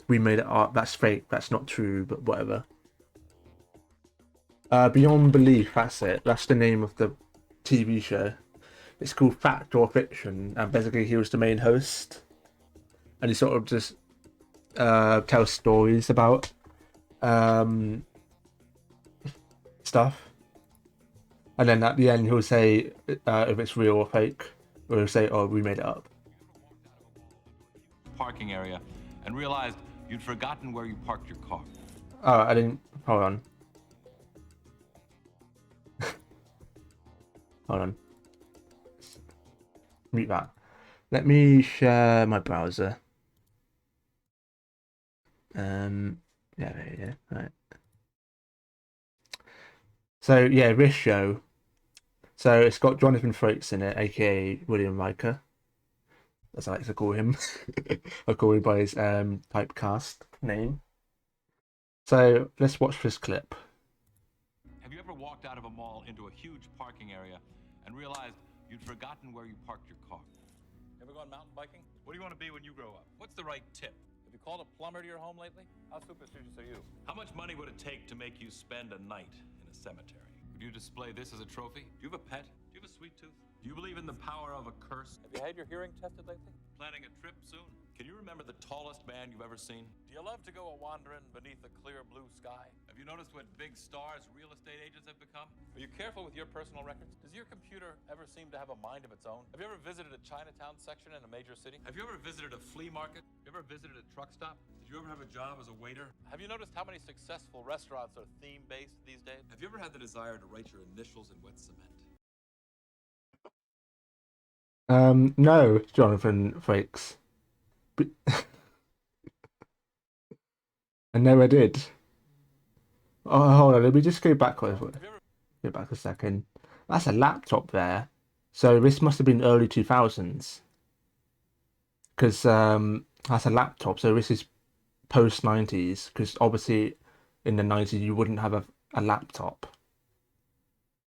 we made it up, that's fake, that's not true, but whatever. Beyond Belief, that's it. That's the name of the TV show. It's called Fact or Fiction, and basically he was the main host, and he sort of just tells stories about um, stuff, and then at the end he'll say if it's real or fake, or he'll say, "Oh, we made it up." Parking area and realized you'd forgotten where you parked your car. Oh, I didn't. Hold on. Hold on. Mute that. Let me share my browser. Yeah, there you go. Right. So yeah, this show. So it's got Jonathan Frakes in it, aka William Riker, as I like to call him. I call him by his typecast name. So let's watch this clip. Have you ever walked out of a mall into a huge parking area and realized you'd forgotten where you parked your car? Ever gone mountain biking? What do you want to be when you grow up? What's the right tip? Have you called a plumber to your home lately? How superstitious are you? How much money would it take to make you spend a night in a cemetery? Would you display this as a trophy? Do you have a pet? Do you have a sweet tooth? Do you believe in the power of a curse? Have you had your hearing tested lately? Planning a trip soon? Can you remember the tallest man you've ever seen? Do you love to go a-wandering beneath a clear blue sky? Have you noticed what big stars real estate agents have become? Are you careful with your personal records? Does your computer ever seem to have a mind of its own? Have you ever visited a Chinatown section in a major city? Have you ever visited a flea market? Have you ever visited a truck stop? Did you ever have a job as a waiter? Have you noticed how many successful restaurants are theme-based these days? Have you ever had the desire to write your initials in wet cement? No, Jonathan Frakes. But I never did. Oh, hold on, let me just go back Have you ever go back a second. That's a laptop there. So this must have been early 2000s. Because that's a laptop, so this is post 90s. Because obviously in the 90s you wouldn't have a laptop.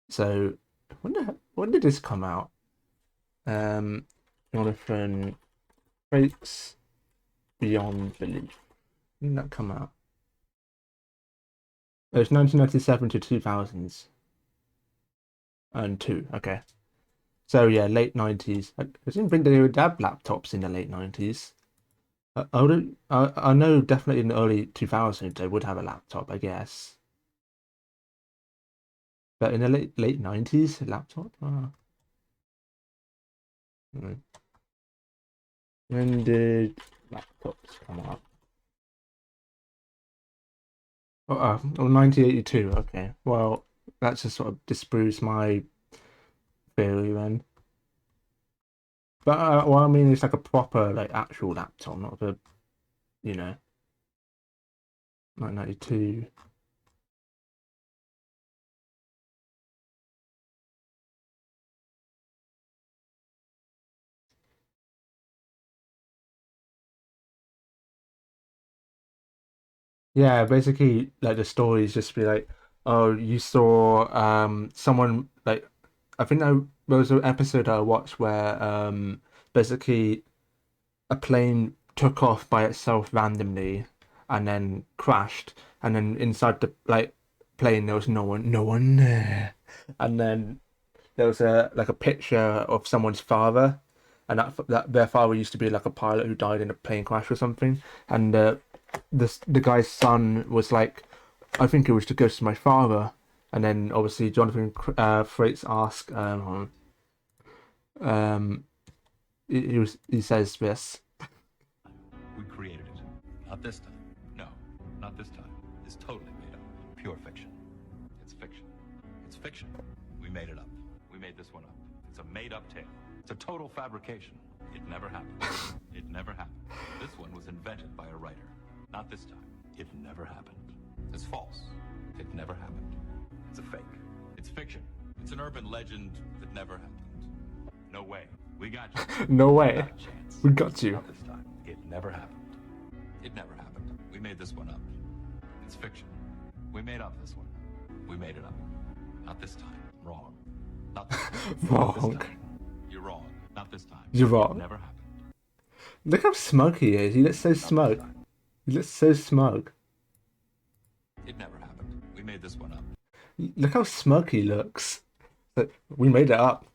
So when did this come out? Jonathan Frakes Beyond Belief. When did that come out? It was 1997 to 2002. Okay. So yeah, late 90s. I didn't think they would have laptops in the late 90s. I know definitely in the early 2000s they would have a laptop, I guess. But in the late 90s, a laptop? Oh. When did laptops come out? Oh, 1982. Okay. Well, that just sort of disproves my theory then. But well, I mean, it's like a proper, like, actual laptop, not the, 1992. Yeah, basically, like the stories just be like, oh, you saw someone like, I think there was an episode I watched where basically a plane took off by itself randomly and then crashed, and then inside the like plane there was no one there, and then there was a picture of someone's father, and that their father used to be like a pilot who died in a plane crash or something, and the guy's son was like, I think it was to go to my father, and then obviously Jonathan Frakes asked, he says this. We created it. Not this time. No, not this time. It's totally made up. Pure fiction. It's fiction. It's fiction. We made it up. We made this one up. It's a made-up tale. It's a total fabrication. It never happened. It never happened. This one was invented by a writer. Not this time. It never happened. It's false. It never happened. It's a fake. It's fiction. It's an urban legend that never happened. No way. We got you. No way. Not a chance. We got you. Not this time. It never happened. It never happened. We made this one up. It's fiction. We made up this one. We made it up. Not this time. Wrong. Not this time. Not this Wrong. time. You're wrong. Not this time. You're wrong. It never happened. Look how smug he is. He looks so smug. He looks so smug. It never happened. We made this one up. Look how smug he looks. But we made it up.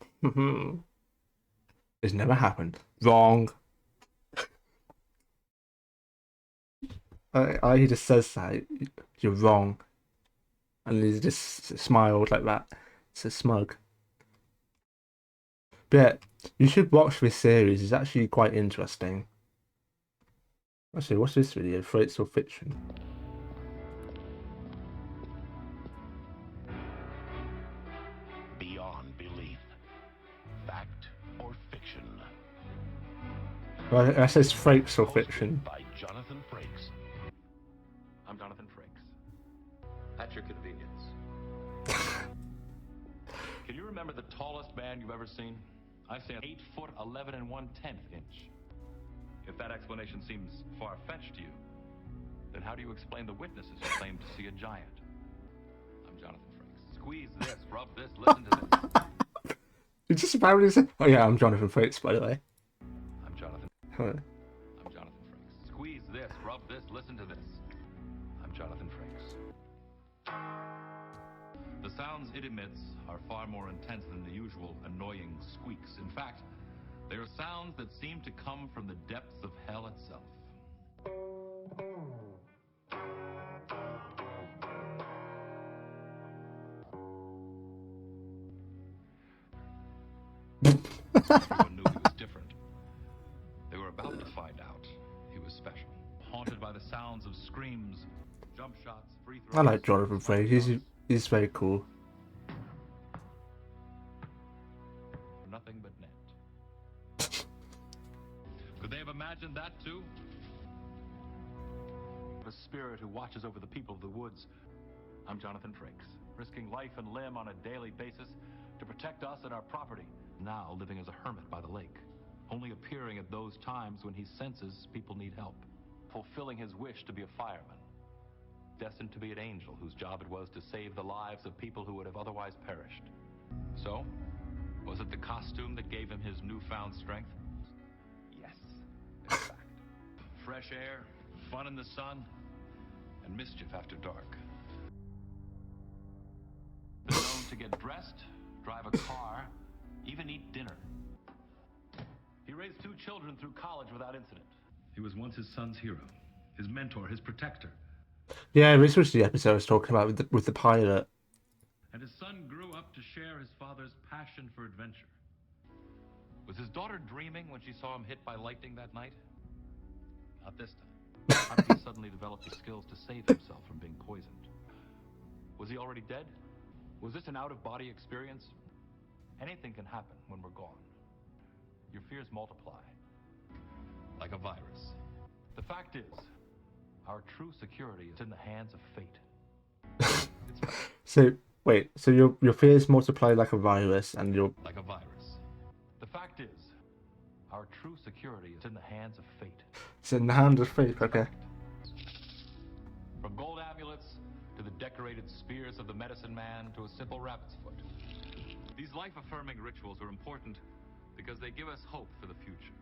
It's never happened. Wrong. He just says that. You're wrong. And he just smiled like that. So smug. But yeah, you should watch this series. It's actually quite interesting. Actually, what's this video? Threats or fiction? Beyond belief. Fact or fiction. Well, that says Frakes or fiction. By Jonathan Frakes. I'm Jonathan Frakes. At your convenience. Can you remember the tallest man you've ever seen? I stand 8 foot 11 and 1/10 inch. If that explanation seems far-fetched to you, then how do you explain the witnesses who claim to see a giant? I'm Jonathan Frakes. Squeeze this, rub this, listen to this. You just apparently said, oh yeah, I'm Jonathan Frakes, by the way. I'm Jonathan. Huh. I'm Jonathan Frakes. Squeeze this, rub this, listen to this. I'm Jonathan Frakes. The sounds it emits are far more intense than the usual annoying squeaks. In fact, They are sounds that seem to come from the depths of hell itself. Everyone knew he was different. They were about to find out he was special. Haunted by the sounds of screams, jump shots, free throws. I like Jonathan Frakes. He's very cool. Nothing but net. Could they have imagined that too? A spirit who watches over the people of the woods. I'm Jonathan Frakes, risking life and limb on a daily basis to protect us and our property. Now living as a hermit by the lake, only appearing at those times when he senses people need help. Fulfilling his wish to be a fireman, destined to be an angel whose job it was to save the lives of people who would have otherwise perished. So, was it the costume that gave him his newfound strength? Yes, in fact. Fresh air, fun in the sun, and mischief after dark. Been known to get dressed, drive a car, even eat dinner. He raised 2 children through college without incident. He was once his son's hero, his mentor, his protector. Yeah, this was the episode I was talking about with the pilot. And his son grew up to share his father's passion for adventure. Was his daughter dreaming when she saw him hit by lightning that night? Not this time. How did he suddenly develop the skills to save himself from being poisoned? Was he already dead? Was this an out-of-body experience? Anything can happen when we're gone. Your fears multiply, like a virus. The fact is, our true security is in the hands of fate. So wait, so your fears multiply like a virus, and your Like a virus. The fact is, our true security is in the hands of fate. it's in the hands of fate. Okay. From gold amulets to the decorated spears of the medicine man to a simple rabbit's foot. These life-affirming rituals are important because they give us hope for the future.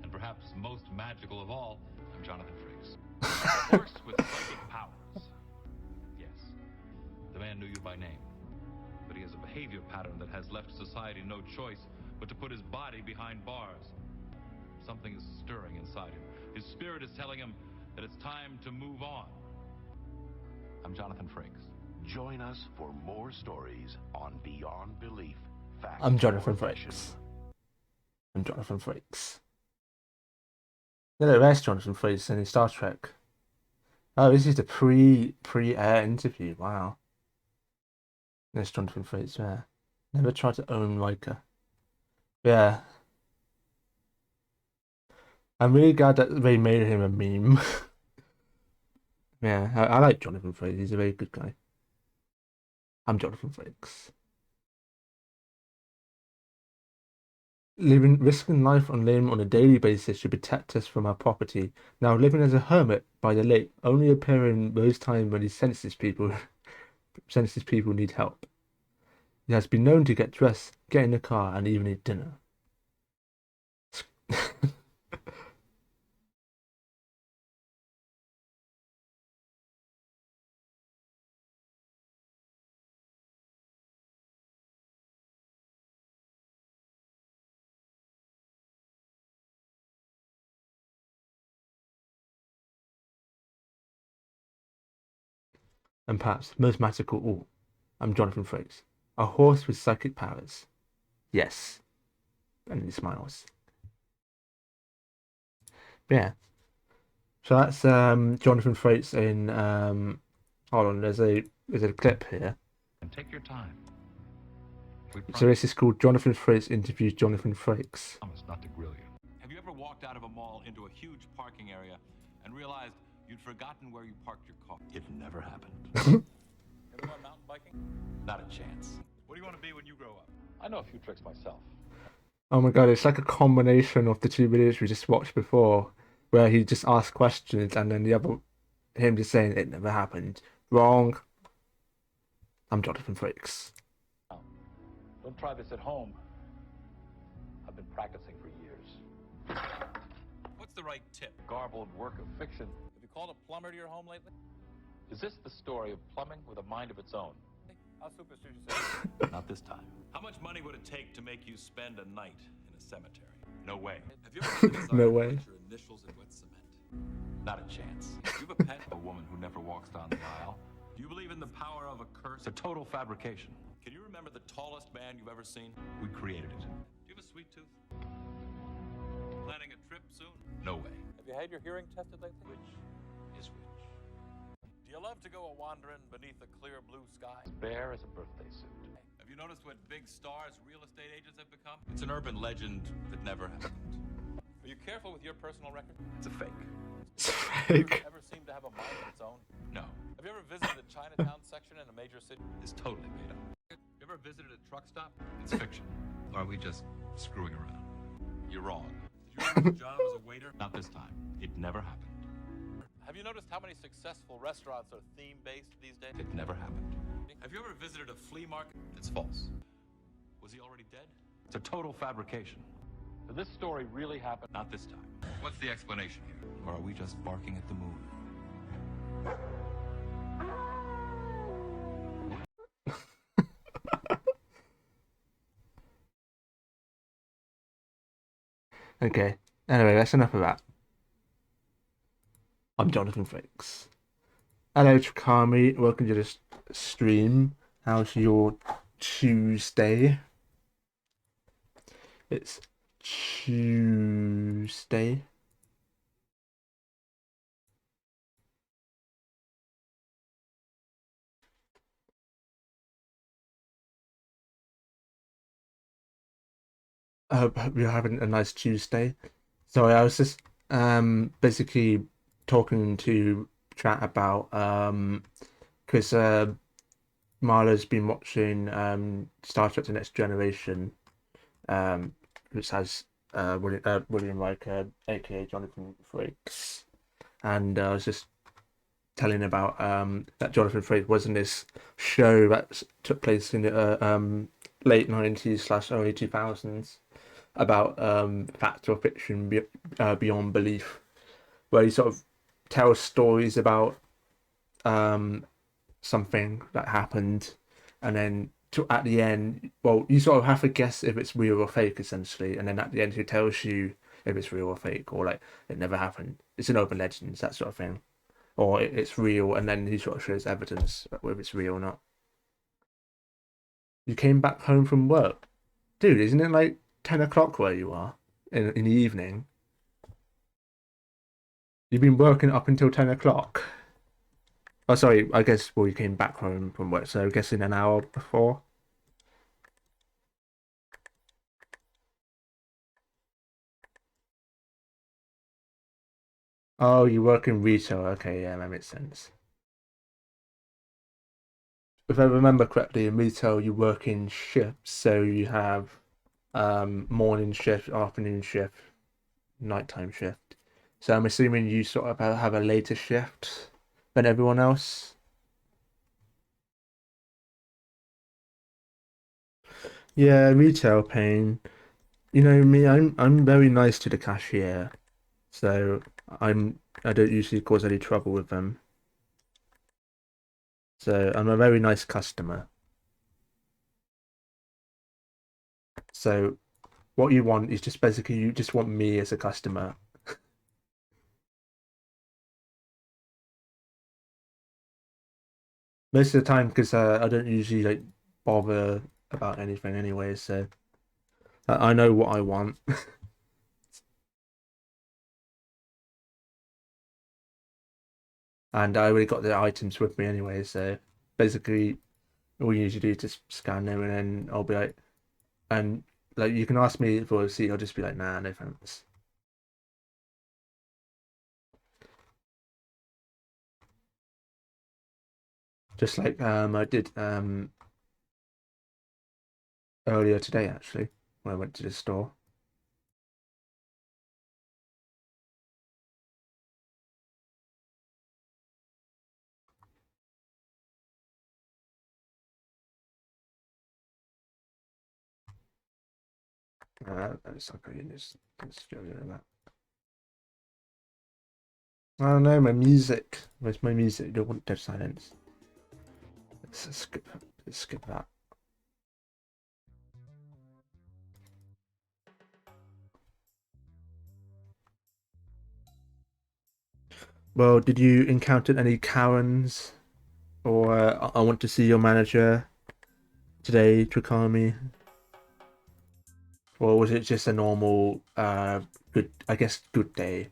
And perhaps most magical of all, I'm Jonathan Frakes. A horse with psychic powers. Yes, the man knew you by name. But he has a behavior pattern that has left society no choice but to put his body behind bars. Something is stirring inside him. His spirit is telling him that it's time to move on. I'm Jonathan Frakes. Join us for more stories on Beyond Belief. Fact I'm Jonathan or Fiction. Frakes. I'm Jonathan Frakes. No, there's Jonathan Frakes in Star Trek. Oh, this is the pre-air interview. Wow. There's Jonathan Frakes there. Never tried to own Riker. Yeah. I'm really glad that they made him a meme. Yeah, I like Jonathan Frakes. He's a very good guy. I'm Jonathan Frakes. Risking life on limb on a daily basis to protect us from our property. Now living as a hermit by the lake, only appearing those times when he senses people need help. He has been known to get dressed, get in a car, and even eat dinner. And perhaps most magical of all, I'm Jonathan Frakes, a horse with psychic powers. Yes. And he smiles. Yeah. So that's Jonathan Frakes in hold on, there's a clip here. And take your time. So this is called Jonathan Frakes interviews Jonathan Frakes. Promise not to grill you. Have you ever walked out of a mall into a huge parking area and realized you'd forgotten where you parked your car? It never happened. Ever gone mountain biking? Not a chance. What do you want to be when you grow up? I know a few tricks myself. Oh my god, it's like a combination of the 2 videos we just watched before, where he just asked questions and then him just saying it never happened. Wrong. I'm Jonathan Frakes. Don't try this at home. I've been practicing for years. What's the right tip? Garbled work of fiction. Have you called a plumber to your home lately? Is this the story of plumbing with a mind of its own? How superstitious are you? Not this time. How much money would it take to make you spend a night in a cemetery? No way. Have you ever had the desire No to way. write your initials in wet cement? Not a chance. Do you have a pet? A woman who never walks down the aisle? Do you believe in the power of a curse? It's a total fabrication. Can you remember the tallest man you've ever seen? We created it. Do you have a sweet tooth? Planning a trip soon? No way. Have you had your hearing tested lately? Which is which? Do you love to go a-wandering beneath a clear blue sky? Bare as a birthday suit. Have you noticed what big stars real estate agents have become? It's an urban legend that never happened. Are you careful with your personal record? It's a fake. It's Does your fake. computer ever seem to have a mind of its own? No, Have you ever visited a Chinatown section in a major city? it's totally made up. You ever visited a truck stop? It's fiction. Or are we just screwing around? You're wrong. Did you ever John was a waiter? Not this time. It never happened. Have you noticed how many successful restaurants are theme-based these days? It never happened. Have you ever visited a flea market? It's false. Was he already dead? It's a total fabrication. Did this story really happen? Not this time. What's the explanation here? Or are we just barking at the moon? Okay. Anyway, that's enough of that. I'm Jonathan Frakes. Hello, Chikami. Welcome to this stream. How's your Tuesday? It's Tuesday. I hope you're having a nice Tuesday. Sorry, I was just basically talking to chat about because Marla's been watching Star Trek: The Next Generation, which has William Riker, aka Jonathan Frakes, and I was just telling about that Jonathan Frakes was in this show that took place in the late 90s / early 2000s about fact or fiction beyond belief, where he sort of tells stories about something that happened, and then at the end, well, you sort of have to guess if it's real or fake, essentially, and then at the end he tells you if it's real or fake, or like it never happened. It's an open legends, that sort of thing, or it's real, and then he sort of shows evidence whether it's real or not. You came back home from work, dude. Isn't it like 10 o'clock where you are in the evening? You've been working up until 10 o'clock. Oh, sorry, I guess, well, you came back home from work, so I guess in an hour before. Oh, you work in retail. Okay, yeah, that makes sense. If I remember correctly, in retail, you work in shifts, so you have morning shift, afternoon shift, nighttime shift. So I'm assuming you sort of have a later shift than everyone else. Yeah, retail pain. You know me, I'm very nice to the cashier, so I don't usually cause any trouble with them. So I'm a very nice customer. So what you want is just basically you just want me as a customer. Most of the time, because I don't usually like bother about anything anyway, so I know what I want. And I already got the items with me anyway, so basically all you need to do is just scan them, and then I'll be like, and like you can ask me for a receipt, I'll just be like, nah, no thanks. Just like I did earlier today actually when I went to the store. It's okay, let's go with that. I don't know, my music. Where's my music? You don't want dead silence. Let's skip that. Well, did you encounter any Karens or I want to see your manager today, Trakami? Or was it just a normal, good, I guess, good day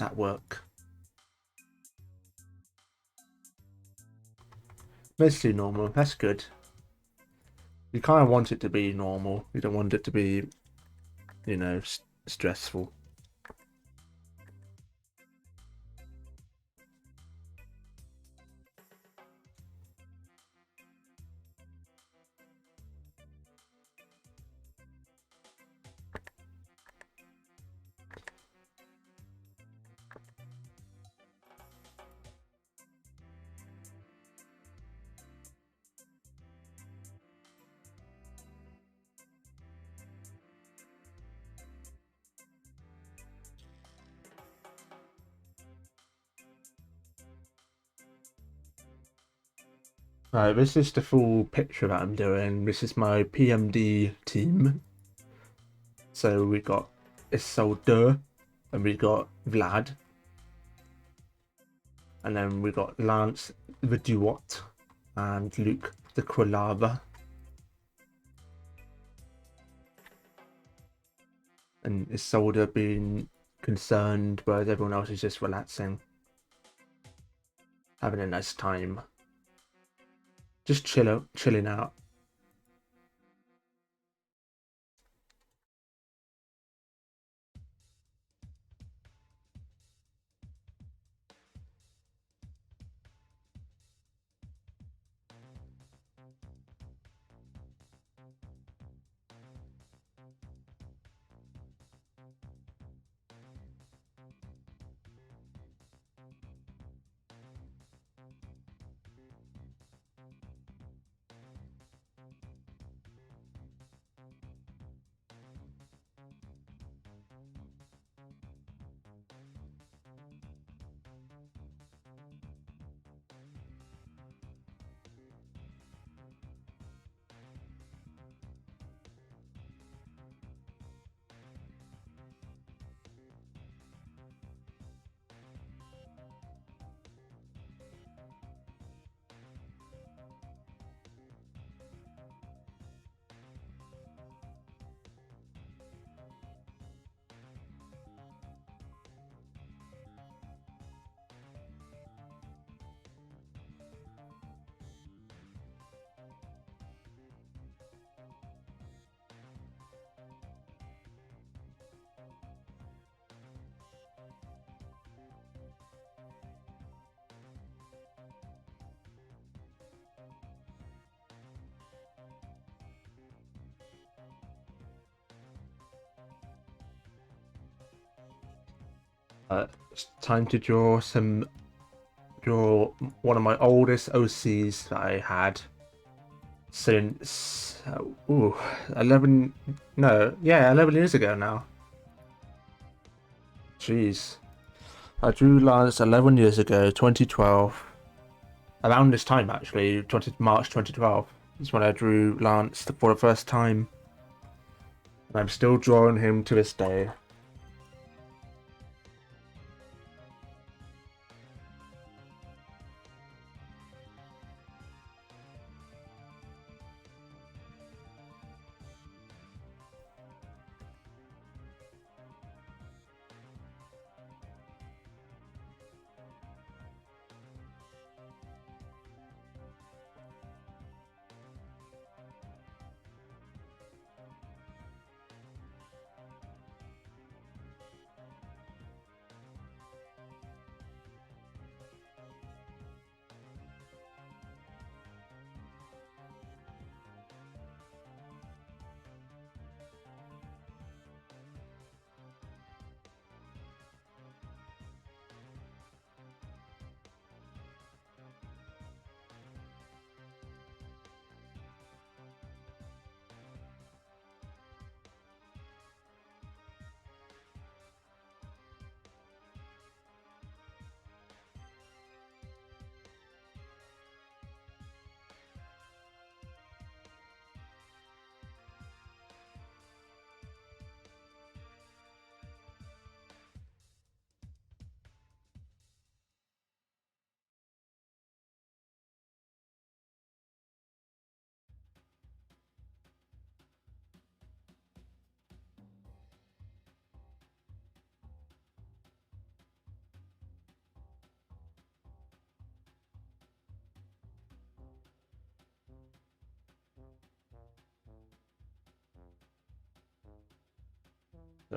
at work? Mostly normal. That's good. You kind of want it to be normal. You don't want it to be, you know, stressful. Right, this is the full picture that I'm doing. This is my PMD team. So we got Isolde, and we got Vlad, and then we got Lance the Duot, and Luke the Krolava. And Isolde being concerned, whereas everyone else is just relaxing, having a nice time, just chilling out. It's time to draw one of my oldest OCs that I had since 11 no, yeah, 11 years ago now. Jeez. I drew Lance 11 years ago, 2012. Around this time, actually, March 2012 is when I drew Lance for the first time. And I'm still drawing him to this day.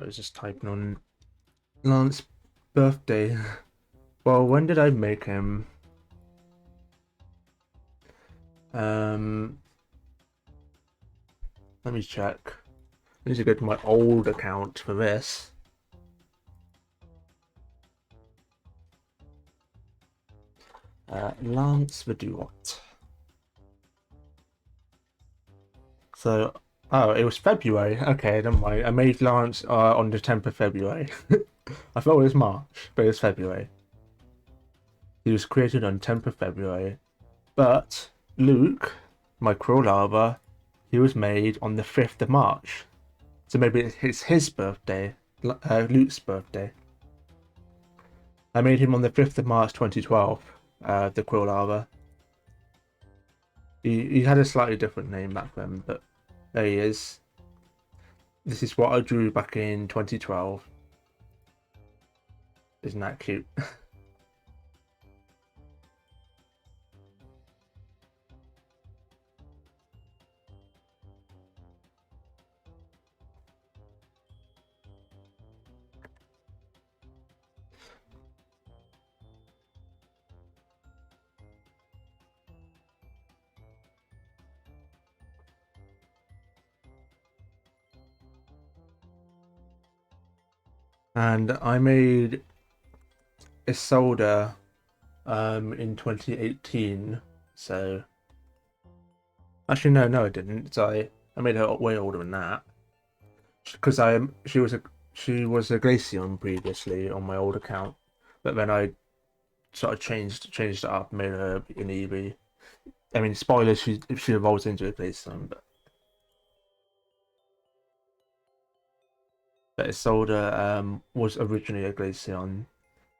I was just typing on Lance's birthday. Well, when did I make him? Let me check. I need to go to my old account for this. Lance the Duot. So, oh, it was February. Okay, never mind. I made Lance on the 10th of February. I thought it was March, but it was February. He was created on 10th of February. But Luke, my Krill larva, he was made on the 5th of March. So maybe it's his birthday, Luke's birthday. I made him on the 5th of March 2012, the Krill larva. He had a slightly different name back then, but there he is. This is what I drew back in 2012. Isn't that cute? And I made Isolde in 2018. So actually, no, I didn't. So I made her way older than that because she was a Glaceon previously on my old account, but then I sort of changed it up, made her an Eevee. I mean, spoilers, she evolves into a Glaceon, but Isolde was originally a Glaceon,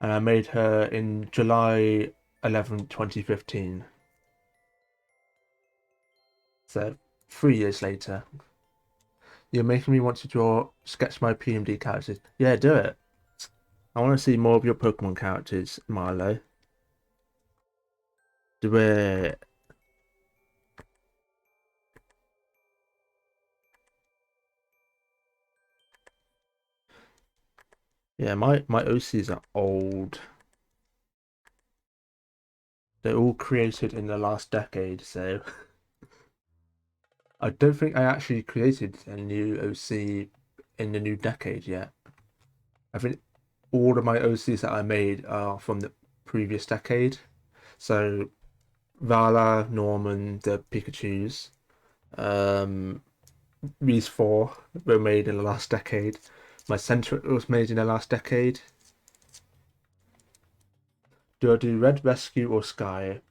and I made her in July 11th, 2015. So 3 years later. You're making me want to sketch my PMD characters. Yeah, do it. I want to see more of your Pokemon characters, Marlo. Do it. Yeah, my OCs are old. They're all created in the last decade, so I don't think I actually created a new OC in the new decade yet. I think all of my OCs that I made are from the previous decade. So Vala, Norman, the Pikachus, these four were made in the last decade. My Centaur was made in the last decade. Do I do Red Rescue or Sky?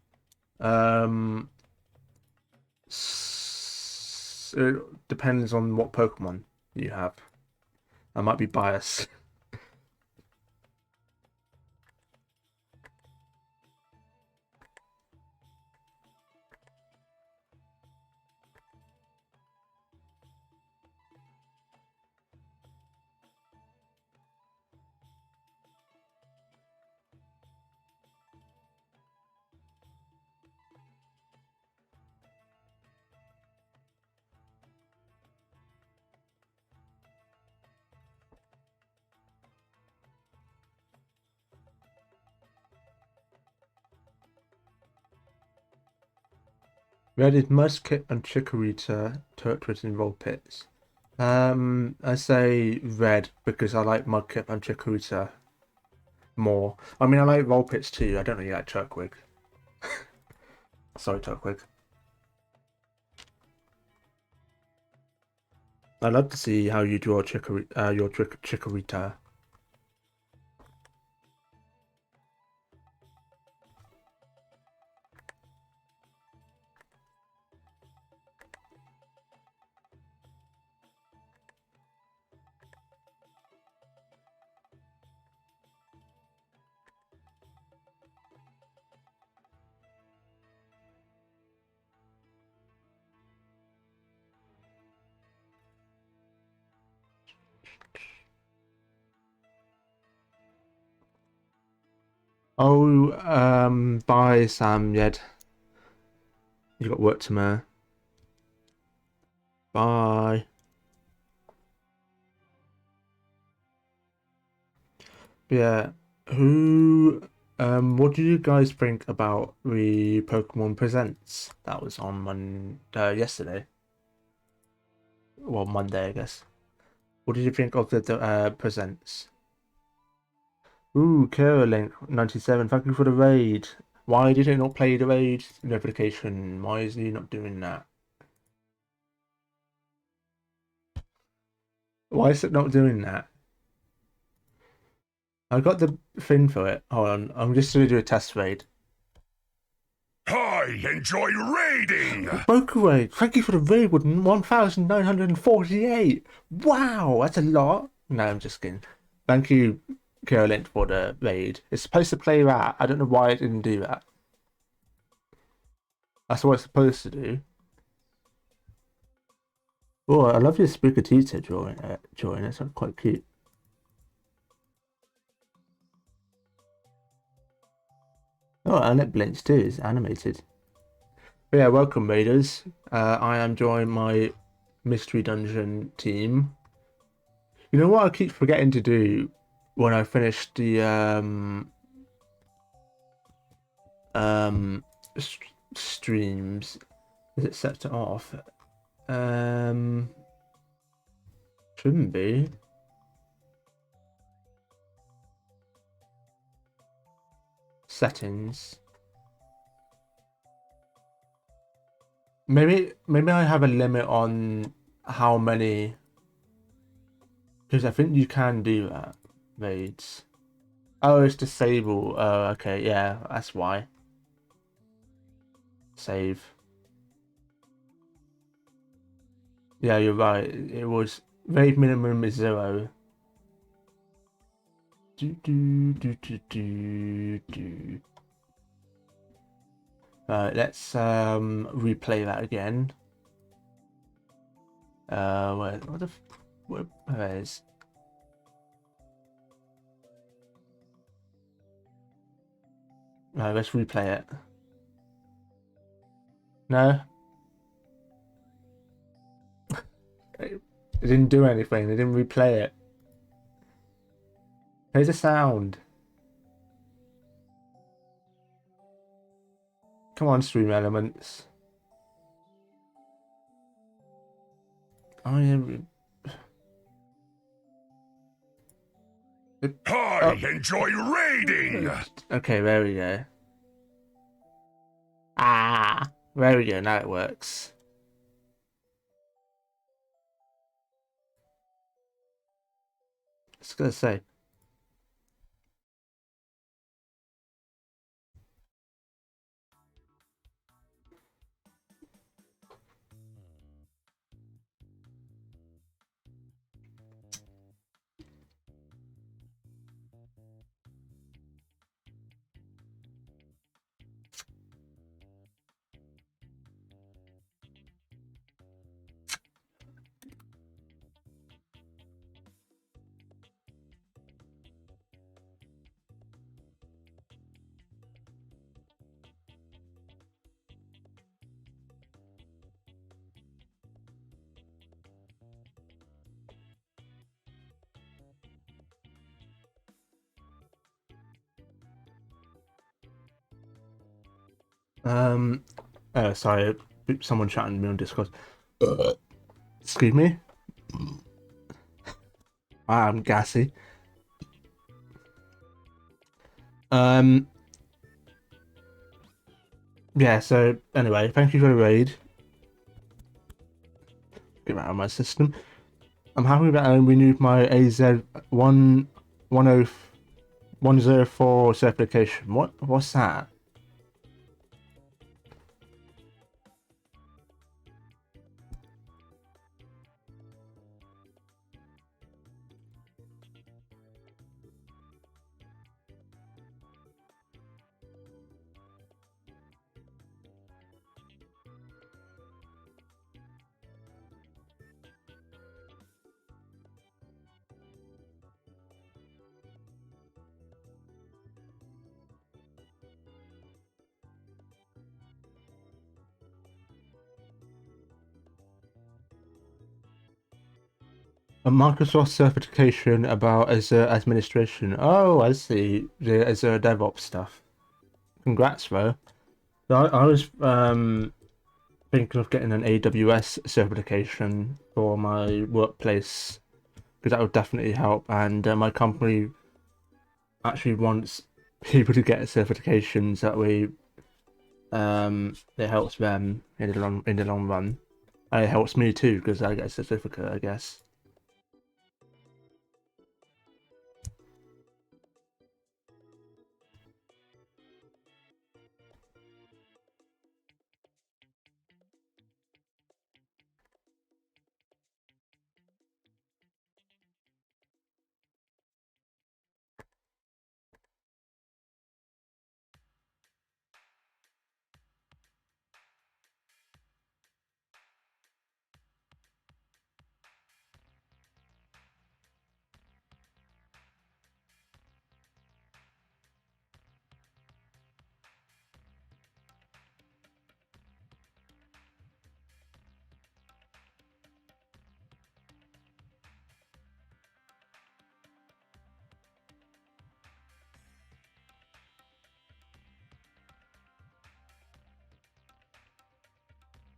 It depends on what Pokemon you have. I might be biased. Where did Mudkip and Chikorita Turtwig in Vulpix? I say red because I like Mudkip and Chikorita more. I mean, I like Vulpix too. I don't really like Turtwig. Sorry, Turtwig. I'd love to see how you draw your Chikorita. Oh, bye, Sam Yed. You got work tomorrow. Bye. Yeah. What do you guys think about the Pokemon Presents that was on yesterday? Well, Monday, I guess. What did you think of the Presents? Ooh, Link 97, thank you for the raid. Why did it not play the raid notification? Why is he not doing that? Why is it not doing that? I got the thing for it. Hold on, I'm just gonna do a test raid. I enjoy raiding! Bokurei, thank you for the raid with 1,948. Wow, that's a lot. No, I'm just kidding. Thank you, Link, for the raid. It's supposed to play that. I don't know why it didn't do that. That's what it's supposed to do. Oh, I love your Spookatita drawing. It's quite cute. Oh, and it blinks too. It's animated. But yeah, welcome raiders. I am joining my mystery dungeon team. You know what I keep forgetting to do when I finish the streams? Is it set to off? Shouldn't be. Settings. Maybe I have a limit on how many, because I think you can do that. Raids. Oh, it's disable. Oh, okay, yeah, that's why. Save. Yeah, you're right. It was raid minimum is 0. Let's replay that again. Where is? Let's replay it. No. It didn't do anything. They didn't replay it. Here's the sound. Come on, stream elements. Oh yeah. I enjoy raiding! Okay, there we go. Ah, there we go. Now it works. I was gonna say. Sorry, someone chatting to me on Discord. Excuse me. I'm gassy. Yeah. So anyway, thank you for the raid. Get out of my system. I'm happy that I renewed my AZ 104 certification. What's that? A Microsoft certification about Azure administration. Oh, I see. The Azure DevOps stuff. Congrats, bro. I was thinking of getting an AWS certification for my workplace because that would definitely help. And my company actually wants people to get certifications that way. It helps them in the long run. And it helps me too because I get a certificate, I guess.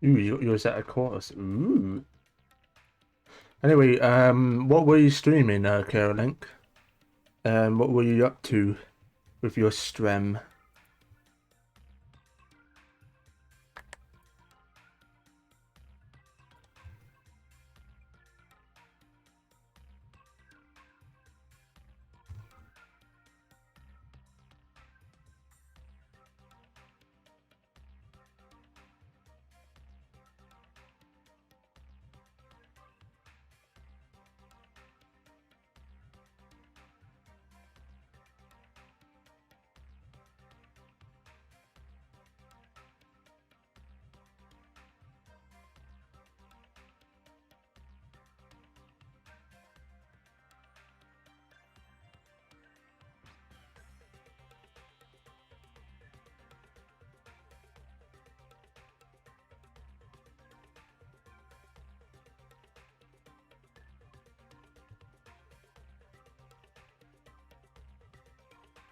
Ooh, you're at a course. Ooh. Anyway, what were you streaming, Carolink? What were you up to with your stream?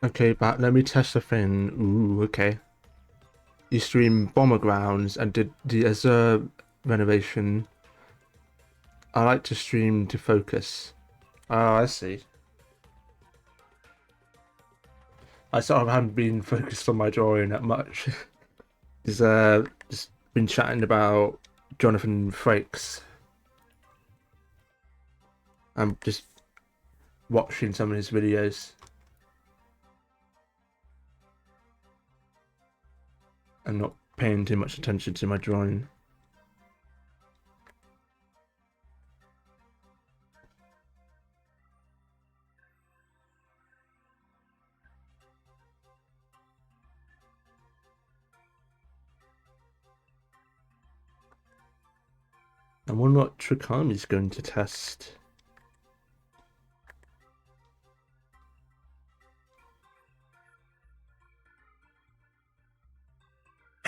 Okay, but let me test the thing. Ooh, okay. You stream Bomber Grounds and did the Azure renovation. I like to stream to focus. Oh, I see. I sort of haven't been focused on my drawing that much. He's just been chatting about Jonathan Frakes. I'm just watching some of his videos. I'm not paying too much attention to my drawing. I wonder what Trikami's going to test.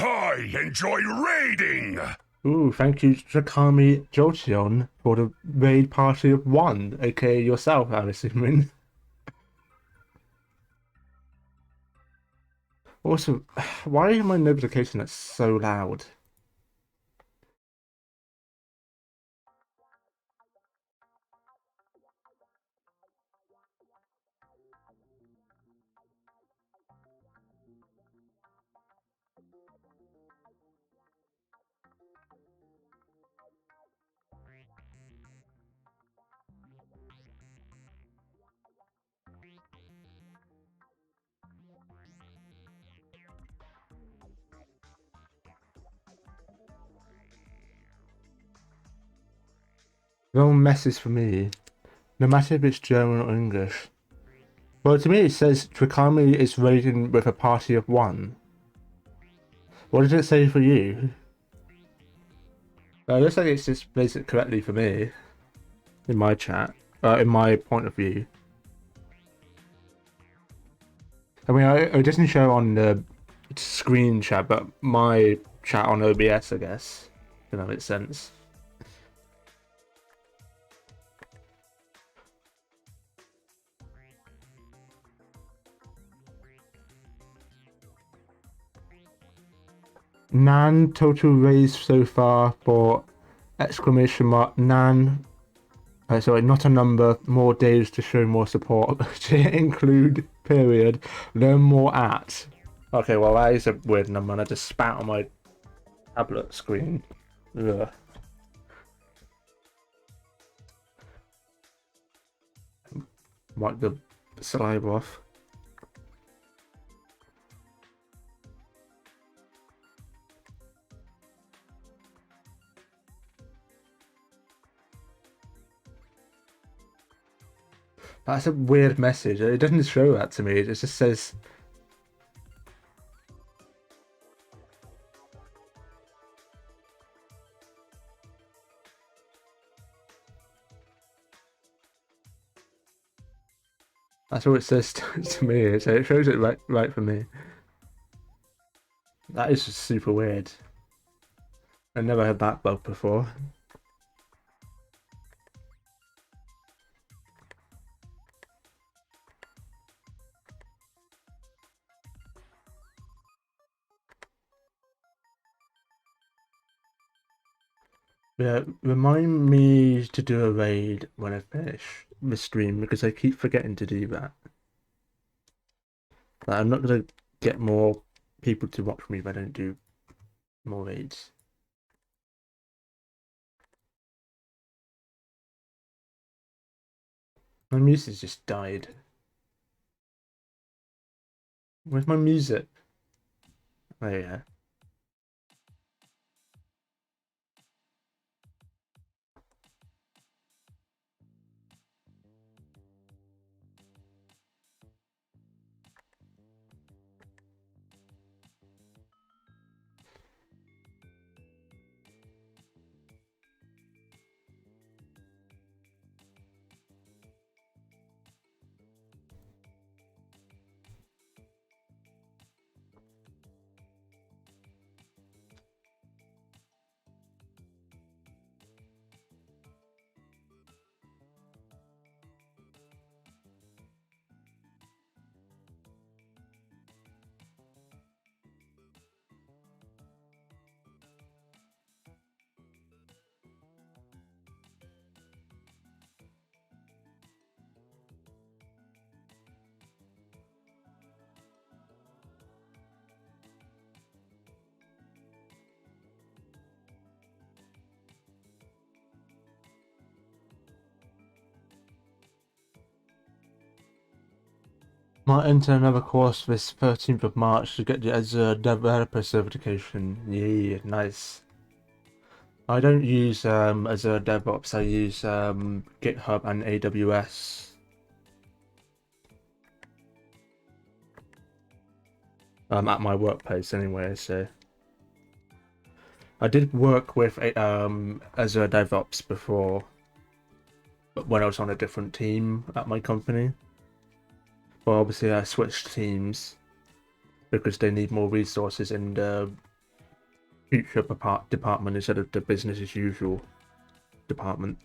I enjoy raiding! Ooh, thank you, Trikami Jolteon, for the raid party of one, aka yourself, I'm assuming. Also, why is my notification that's so loud? No messes for me, no matter if it's German or English. Well, to me it says Trikami is raiding with a party of one. What does it say for you? It looks like it's just placed it correctly for me. In my chat. In my point of view. I mean, it doesn't show on the screen chat, but my chat on OBS, I guess. If that makes sense. Nan total raised so far for exclamation mark Nan. Sorry, not a number. More days to show more support. To include period. Learn more at. Okay, well that is a weird number, and I just spat on my tablet screen. Ugh. Wipe the saliva off. That's a weird message. It doesn't show that to me. It just says. That's all it says to me. So it shows it right for me. That is just super weird. I never had that bug before. Yeah, remind me to do a raid when I finish the stream because I keep forgetting to do that. Like, I'm not gonna get more people to watch me if I don't do more raids. My music just died. Where's my music? Oh yeah. Might enter another course this 13th of March to get the Azure developer certification. Yeah, nice. I don't use Azure DevOps, I use GitHub and AWS. At my workplace anyway, so. I did work with Azure DevOps before, but when I was on a different team at my company. But obviously I switched teams because they need more resources in the future department instead of the business as usual department.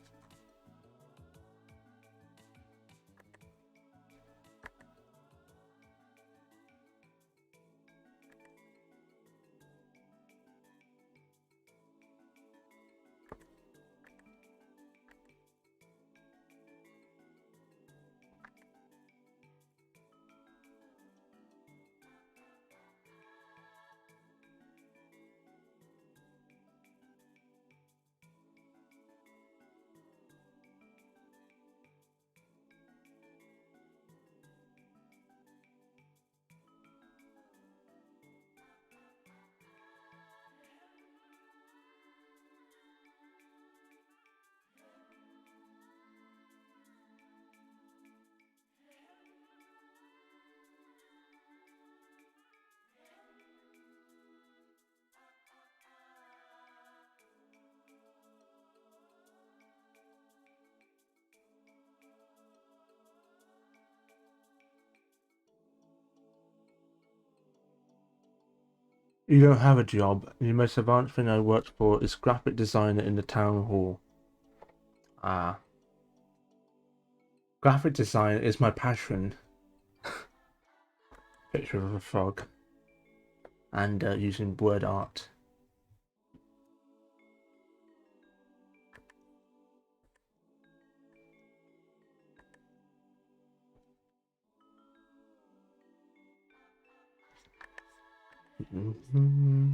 You don't have a job. The most advanced thing I worked for is graphic designer in the town hall. Ah. Graphic design is my passion. Picture of a frog. And using word art. Mhm.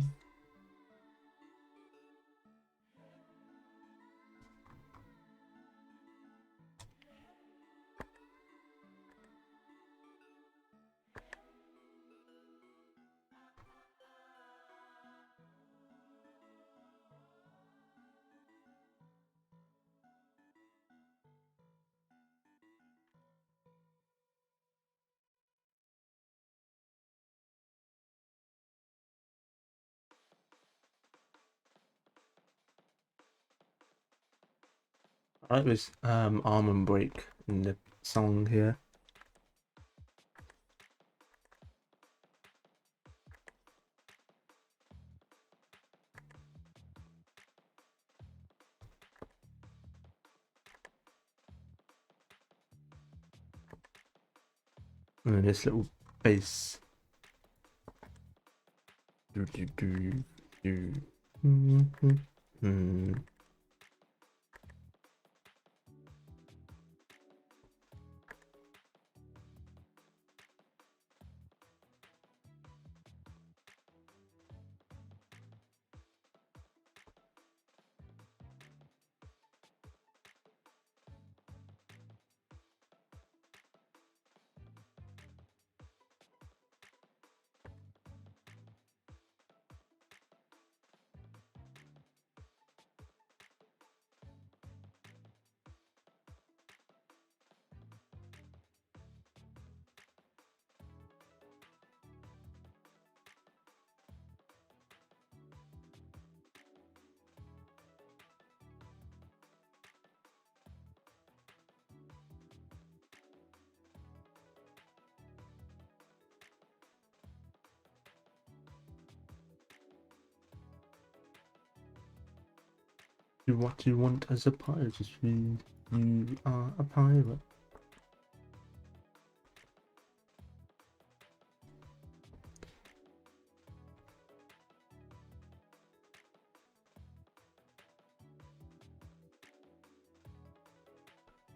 Right, there's Almond Break in the song here. And then this little bass. Do, do, do, do. Hmm. Do what you want as a pirate. You are a pirate.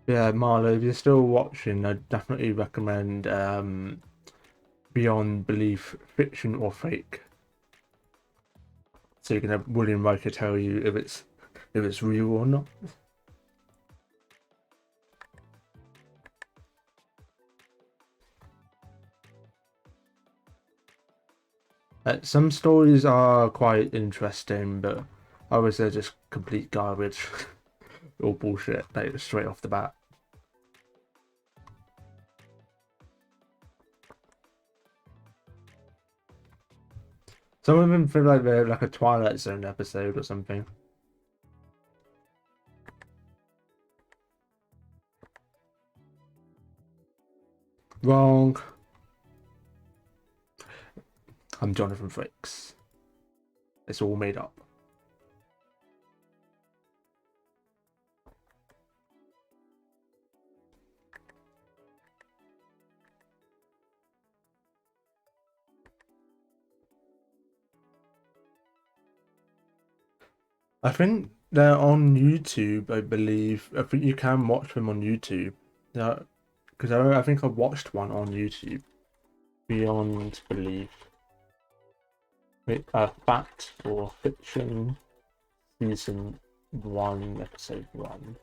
Yeah, Marlo, if you're still watching, I'd definitely recommend Beyond Belief, Fiction or Fake. So you can have William Riker tell you if it's real or not. Some stories are quite interesting, but others are just complete garbage or bullshit, like straight off the bat. Some of them feel like they're like a Twilight Zone episode or something. Wrong. I'm Jonathan Frakes. It's all made up. I think they're on YouTube, I believe. I think you can watch them on YouTube. Yeah, because I think I watched one on YouTube. Beyond Belief. Wait, Fact or Fiction, Season 1, Episode 1.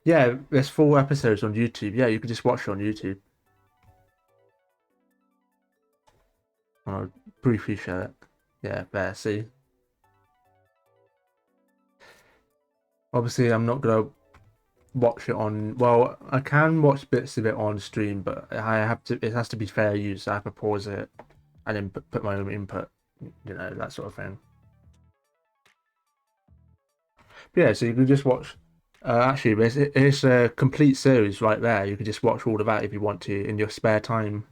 Yeah, there's 4 episodes on YouTube. Yeah, you can just watch it on YouTube. I'll briefly share it. Yeah, there, see? Obviously, I'm not gonna watch it on. Well, I can watch bits of it on stream, but I have to. It has to be fair use. I have to pause it and then put my own input. You know, that sort of thing. But yeah, so you can just watch. Actually, it's a complete series right there. You can just watch all of that if you want to in your spare time.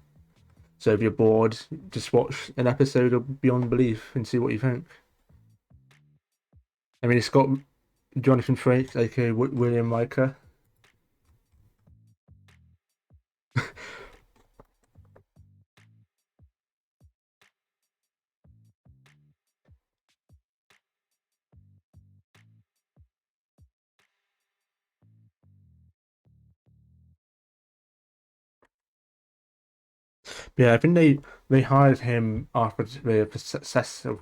So if you're bored, just watch an episode of Beyond Belief and see what you think. I mean, it's got Jonathan Frakes, aka William Riker. Yeah, I think They hired him after the success of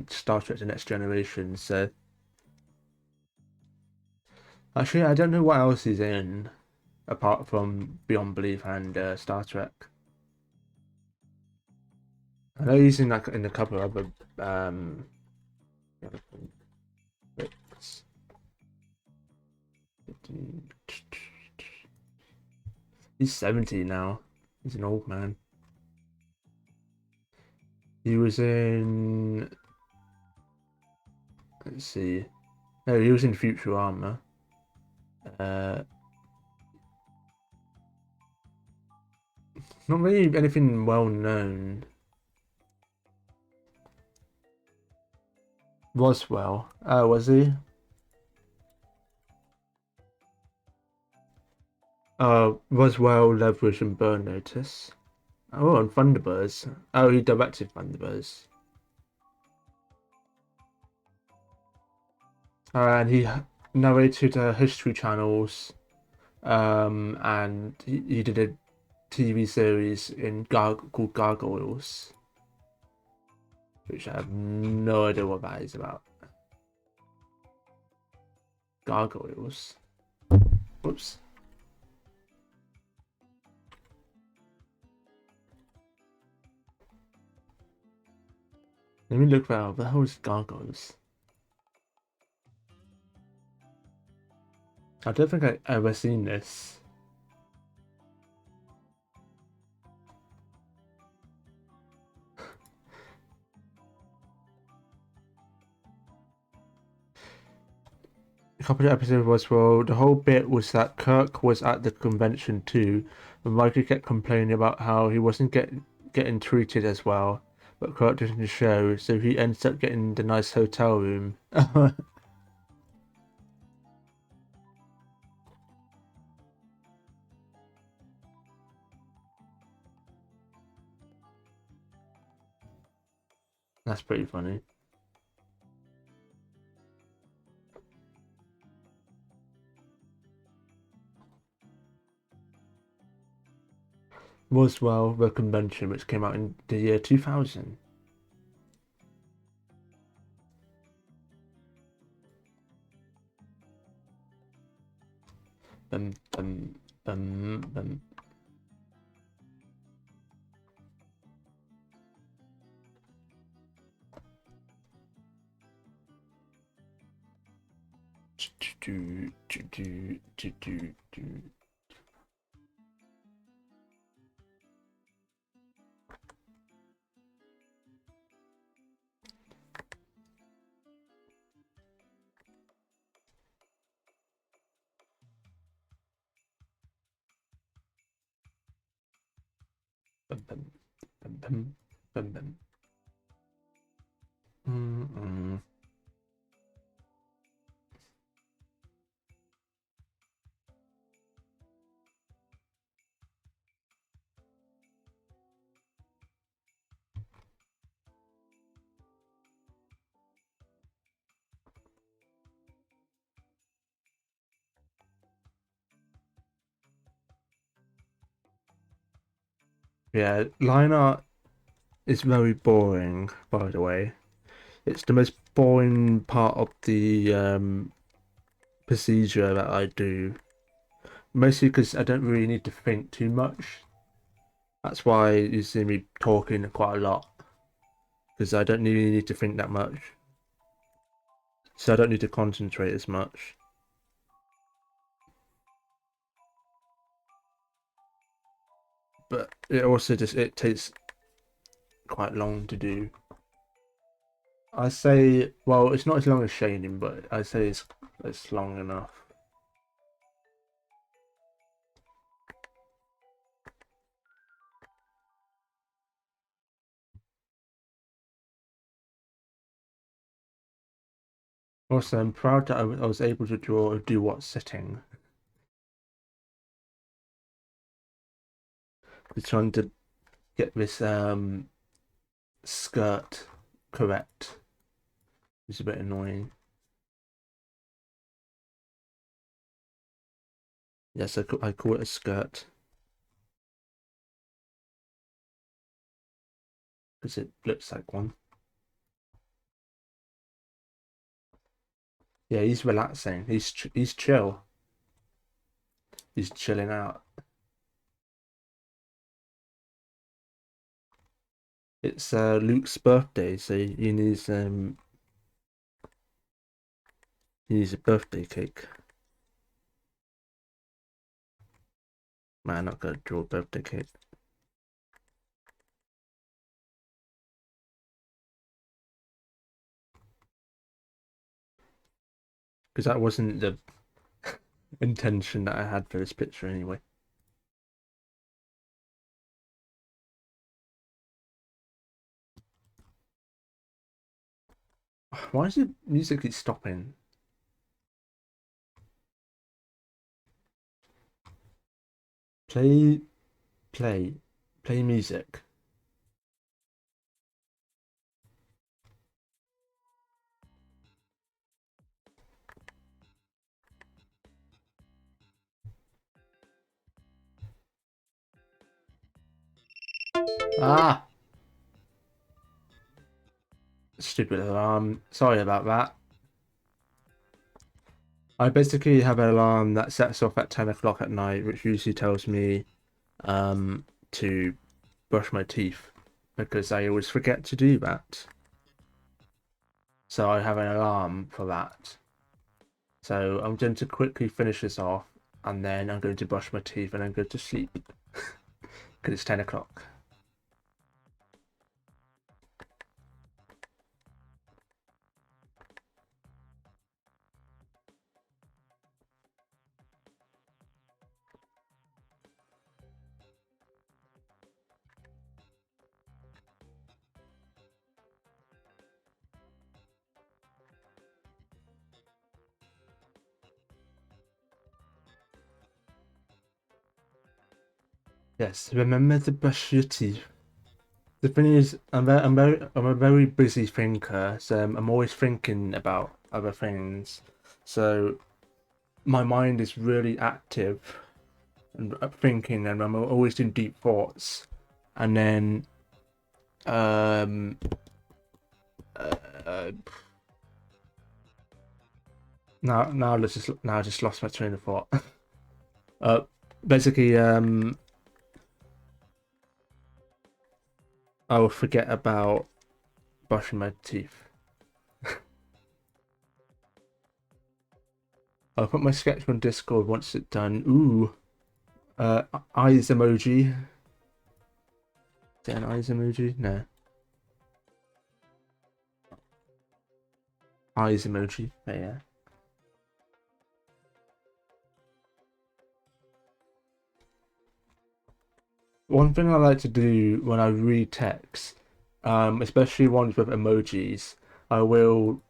Star Trek: The Next Generation. So actually, I don't know what else he's in apart from Beyond Belief and Star Trek. I know he's in like in a couple of other bits. He's 70 now. He's an old man. He was in. Let's see. No, he was in Futurama. Not really anything well known. Roswell. Was he? Roswell, Leverage, and Burn Notice. Oh, and Thunderbirds. Oh, he directed Thunderbirds. And he narrated History Channels. And he did a TV series called Gargoyles, which I have no idea what that is about. Gargoyles. Whoops. Let me look that up. What the hell is Gargoyles? I don't think I've ever seen this. A couple of episodes was, well, the whole bit was that Kirk was at the convention too, and Riker kept complaining about how he wasn't getting treated as well, but Kirk didn't show, so he ends up getting the nice hotel room. That's pretty funny. Roswell, the convention, which came out in the year 2000. Bum, bum, bum, bum. Do, do, do, do, do, do. Bum, bum, bum, bum, bum, bum. Mm-mm. Yeah, line art is very boring, by the way. It's the most boring part of the procedure that I do. Mostly because I don't really need to think too much. That's why you see me talking quite a lot. Because I don't really need to think that much. So I don't need to concentrate as much. But it also it takes quite long to do. I say, well, it's not as long as shading, but I say it's long enough. Also, I'm proud that I was able to draw a do-what setting. I'm trying to get this skirt correct. It's a bit annoying. Yes, I call it a skirt. because it looks like one. Yeah, he's relaxing. He's chill. He's chilling out. It's Luke's birthday, so he needs a birthday cake. Man, I'm not gonna draw a birthday cake. Because that wasn't the intention that I had for this picture anyway. Why is the music keep stopping? Play music. Ah! Stupid alarm. Sorry about that. I basically have an alarm that sets off at 10 o'clock at night, which usually tells me to brush my teeth, because I always forget to do that. So I have an alarm for that. So I'm going to quickly finish this off, and then I'm going to brush my teeth and then go to sleep. Because it's 10 o'clock. Yes, remember to brush your teeth. The thing is, I'm a very busy thinker, so I'm always thinking about other things. So my mind is really active and thinking, and I'm always doing deep thoughts. And then, um, uh, now I just lost my train of thought. uh, Basically, I will forget about brushing my teeth. I'll put my sketch on Discord once it's done. Ooh, eyes emoji. Is there an eyes emoji? No. Eyes emoji. But yeah. One thing I like to do when I read text, especially ones with emojis, I will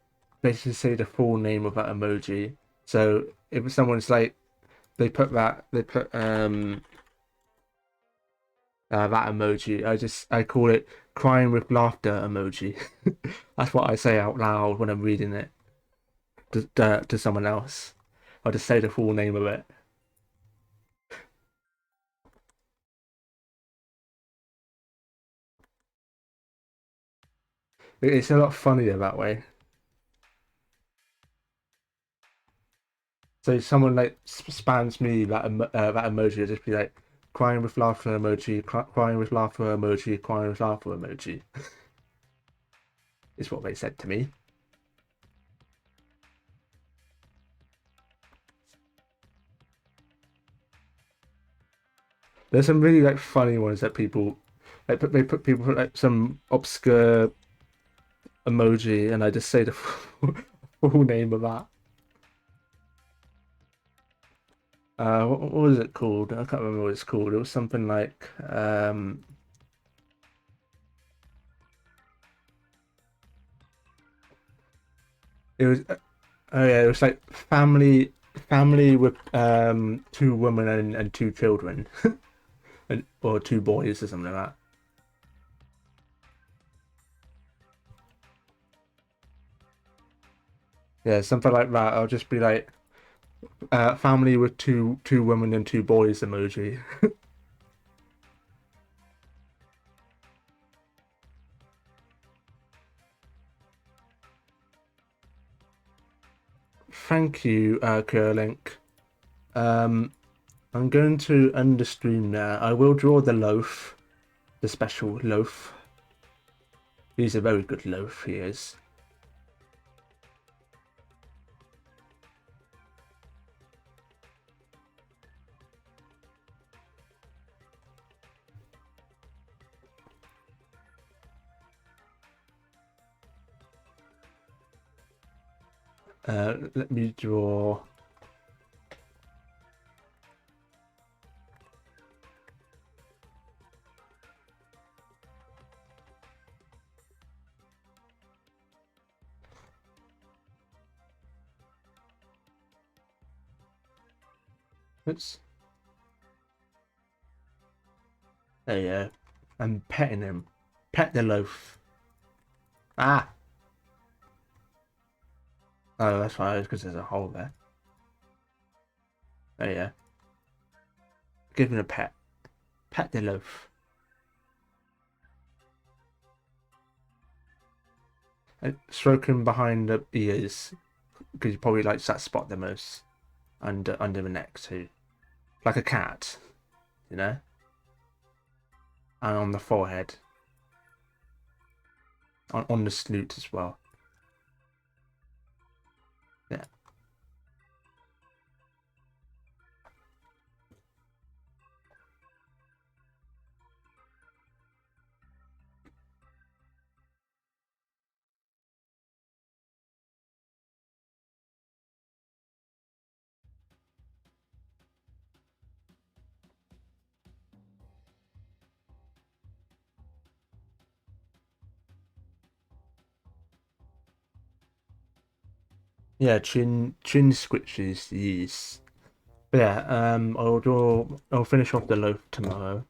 basically say the full name of that emoji. So if someone's like, they put that that emoji, I call it crying with laughter emoji. That's what I say out loud when I'm reading it to someone else. I'll just say the full name of it. It's a lot funnier that way. So someone like spams me that emoji, I'll just be like crying with laughter emoji, crying with laughter emoji, crying with laughter emoji. Is what they said to me. There's some really like funny ones that people people put like some obscure emoji, and I just say the full name of that. What was it called? I can't remember what it's called. It was something like it was oh yeah, it was like family with two women and two children, or two boys or something like that. Yeah, something like that. I'll just be like family with two women and two boys emoji. thank you, Curlink. I'm going to end the stream there. I will draw the loaf, the special loaf. He's a very good loaf, he is. Let me draw. Oops. There you go. I'm petting him. Pet the loaf. Ah! Oh, that's fine, because there's a hole there. There you go. Give him a pet. Pet the loaf. And stroke him behind the ears, because he probably likes that spot the most. Under the neck too. Like a cat, you know? And on the forehead. On the snoot as well. Yeah. Yeah, chin squishes, yes. But yeah, I'll finish off the loaf tomorrow.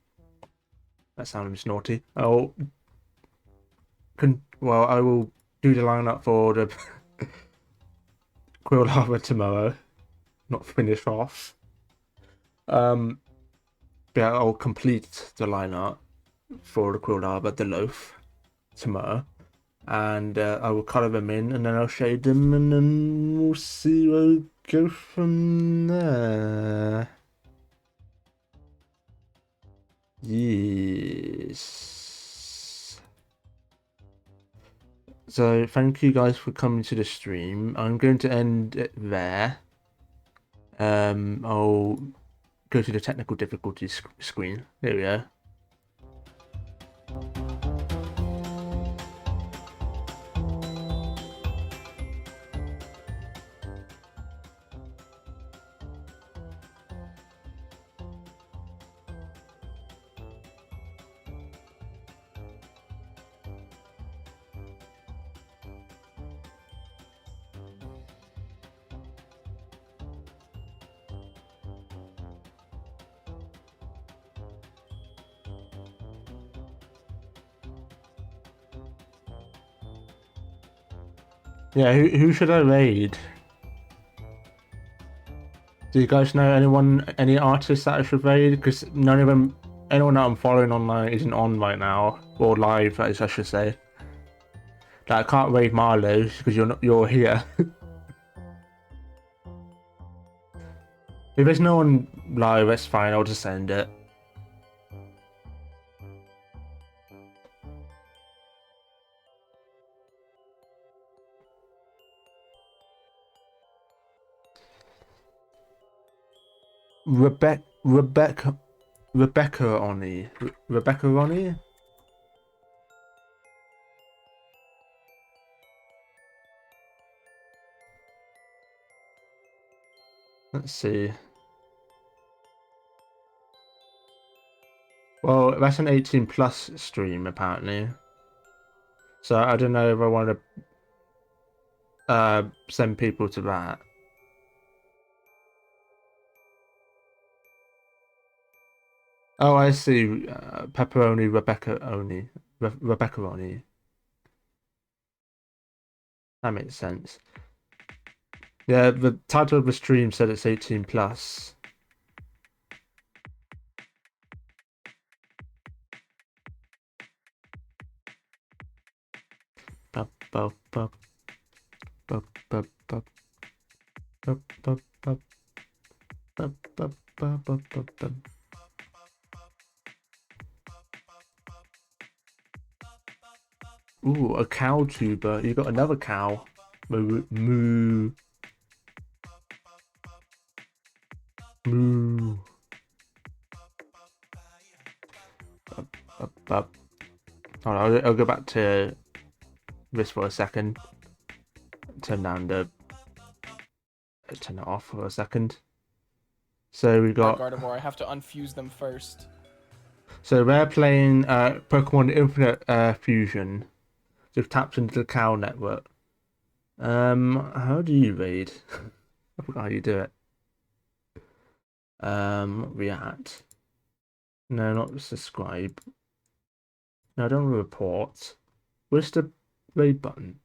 That sounds naughty. I will do the lineup for the Quill Lava tomorrow. Not finish off. But yeah, I'll complete the lineup for the Quill Lava, the loaf, tomorrow. And I will color them in, and then I'll shade them, and then we'll see where we go from there. Yes. So thank you guys for coming to the stream. I'm going to end it there. I'll go to the technical difficulties screen. There we go. Yeah, who should I raid? Do you guys know any artists that I should raid? Because none of them, anyone that I'm following online isn't on right now, or live, as I should say. Like, I can't raid Marlowe's because you're here. If there's no one live, that's fine. I'll just end it. Rebecca Oni. Rebecca Ronnie? Let's see. Well, that's an 18 plus stream apparently. So I don't know if I want to send people to that. Oh, I see. Pepperoni, Rebecca Oni. Rebecca Oni. That makes sense. Yeah, the title of the stream said it's 18 plus. Bup, bup, bup, bup, bup, bup. Bup, bup, bup. Bup, bup, bup, bup, bup, bup. Ooh, a cow tuber. You got another cow. Moo, moo, moo. Bup, bup, bup. Hold on, I'll go back to this for a second. Turn it off for a second. So we got. Gardevoir, I have to unfuse them first. So we're playing Pokemon Infinite Fusion. Just taps into the cow network. How do you raid? I forgot how you do it. React. No, not subscribe. No, I don't want to report. Where's the raid button?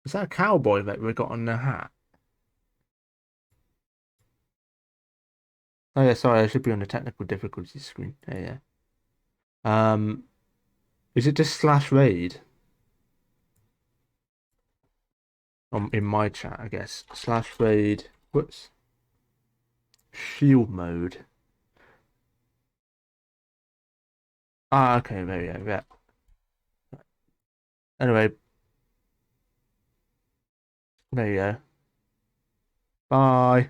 Is that a cowboy that we got on the hat? Oh yeah, sorry, I should be on the technical difficulties screen. Yeah. Is it just /raid? In my chat, I guess. /raid. Whoops. Shield mode. Ah, okay, there we go. Yeah. Anyway. There you go. Bye.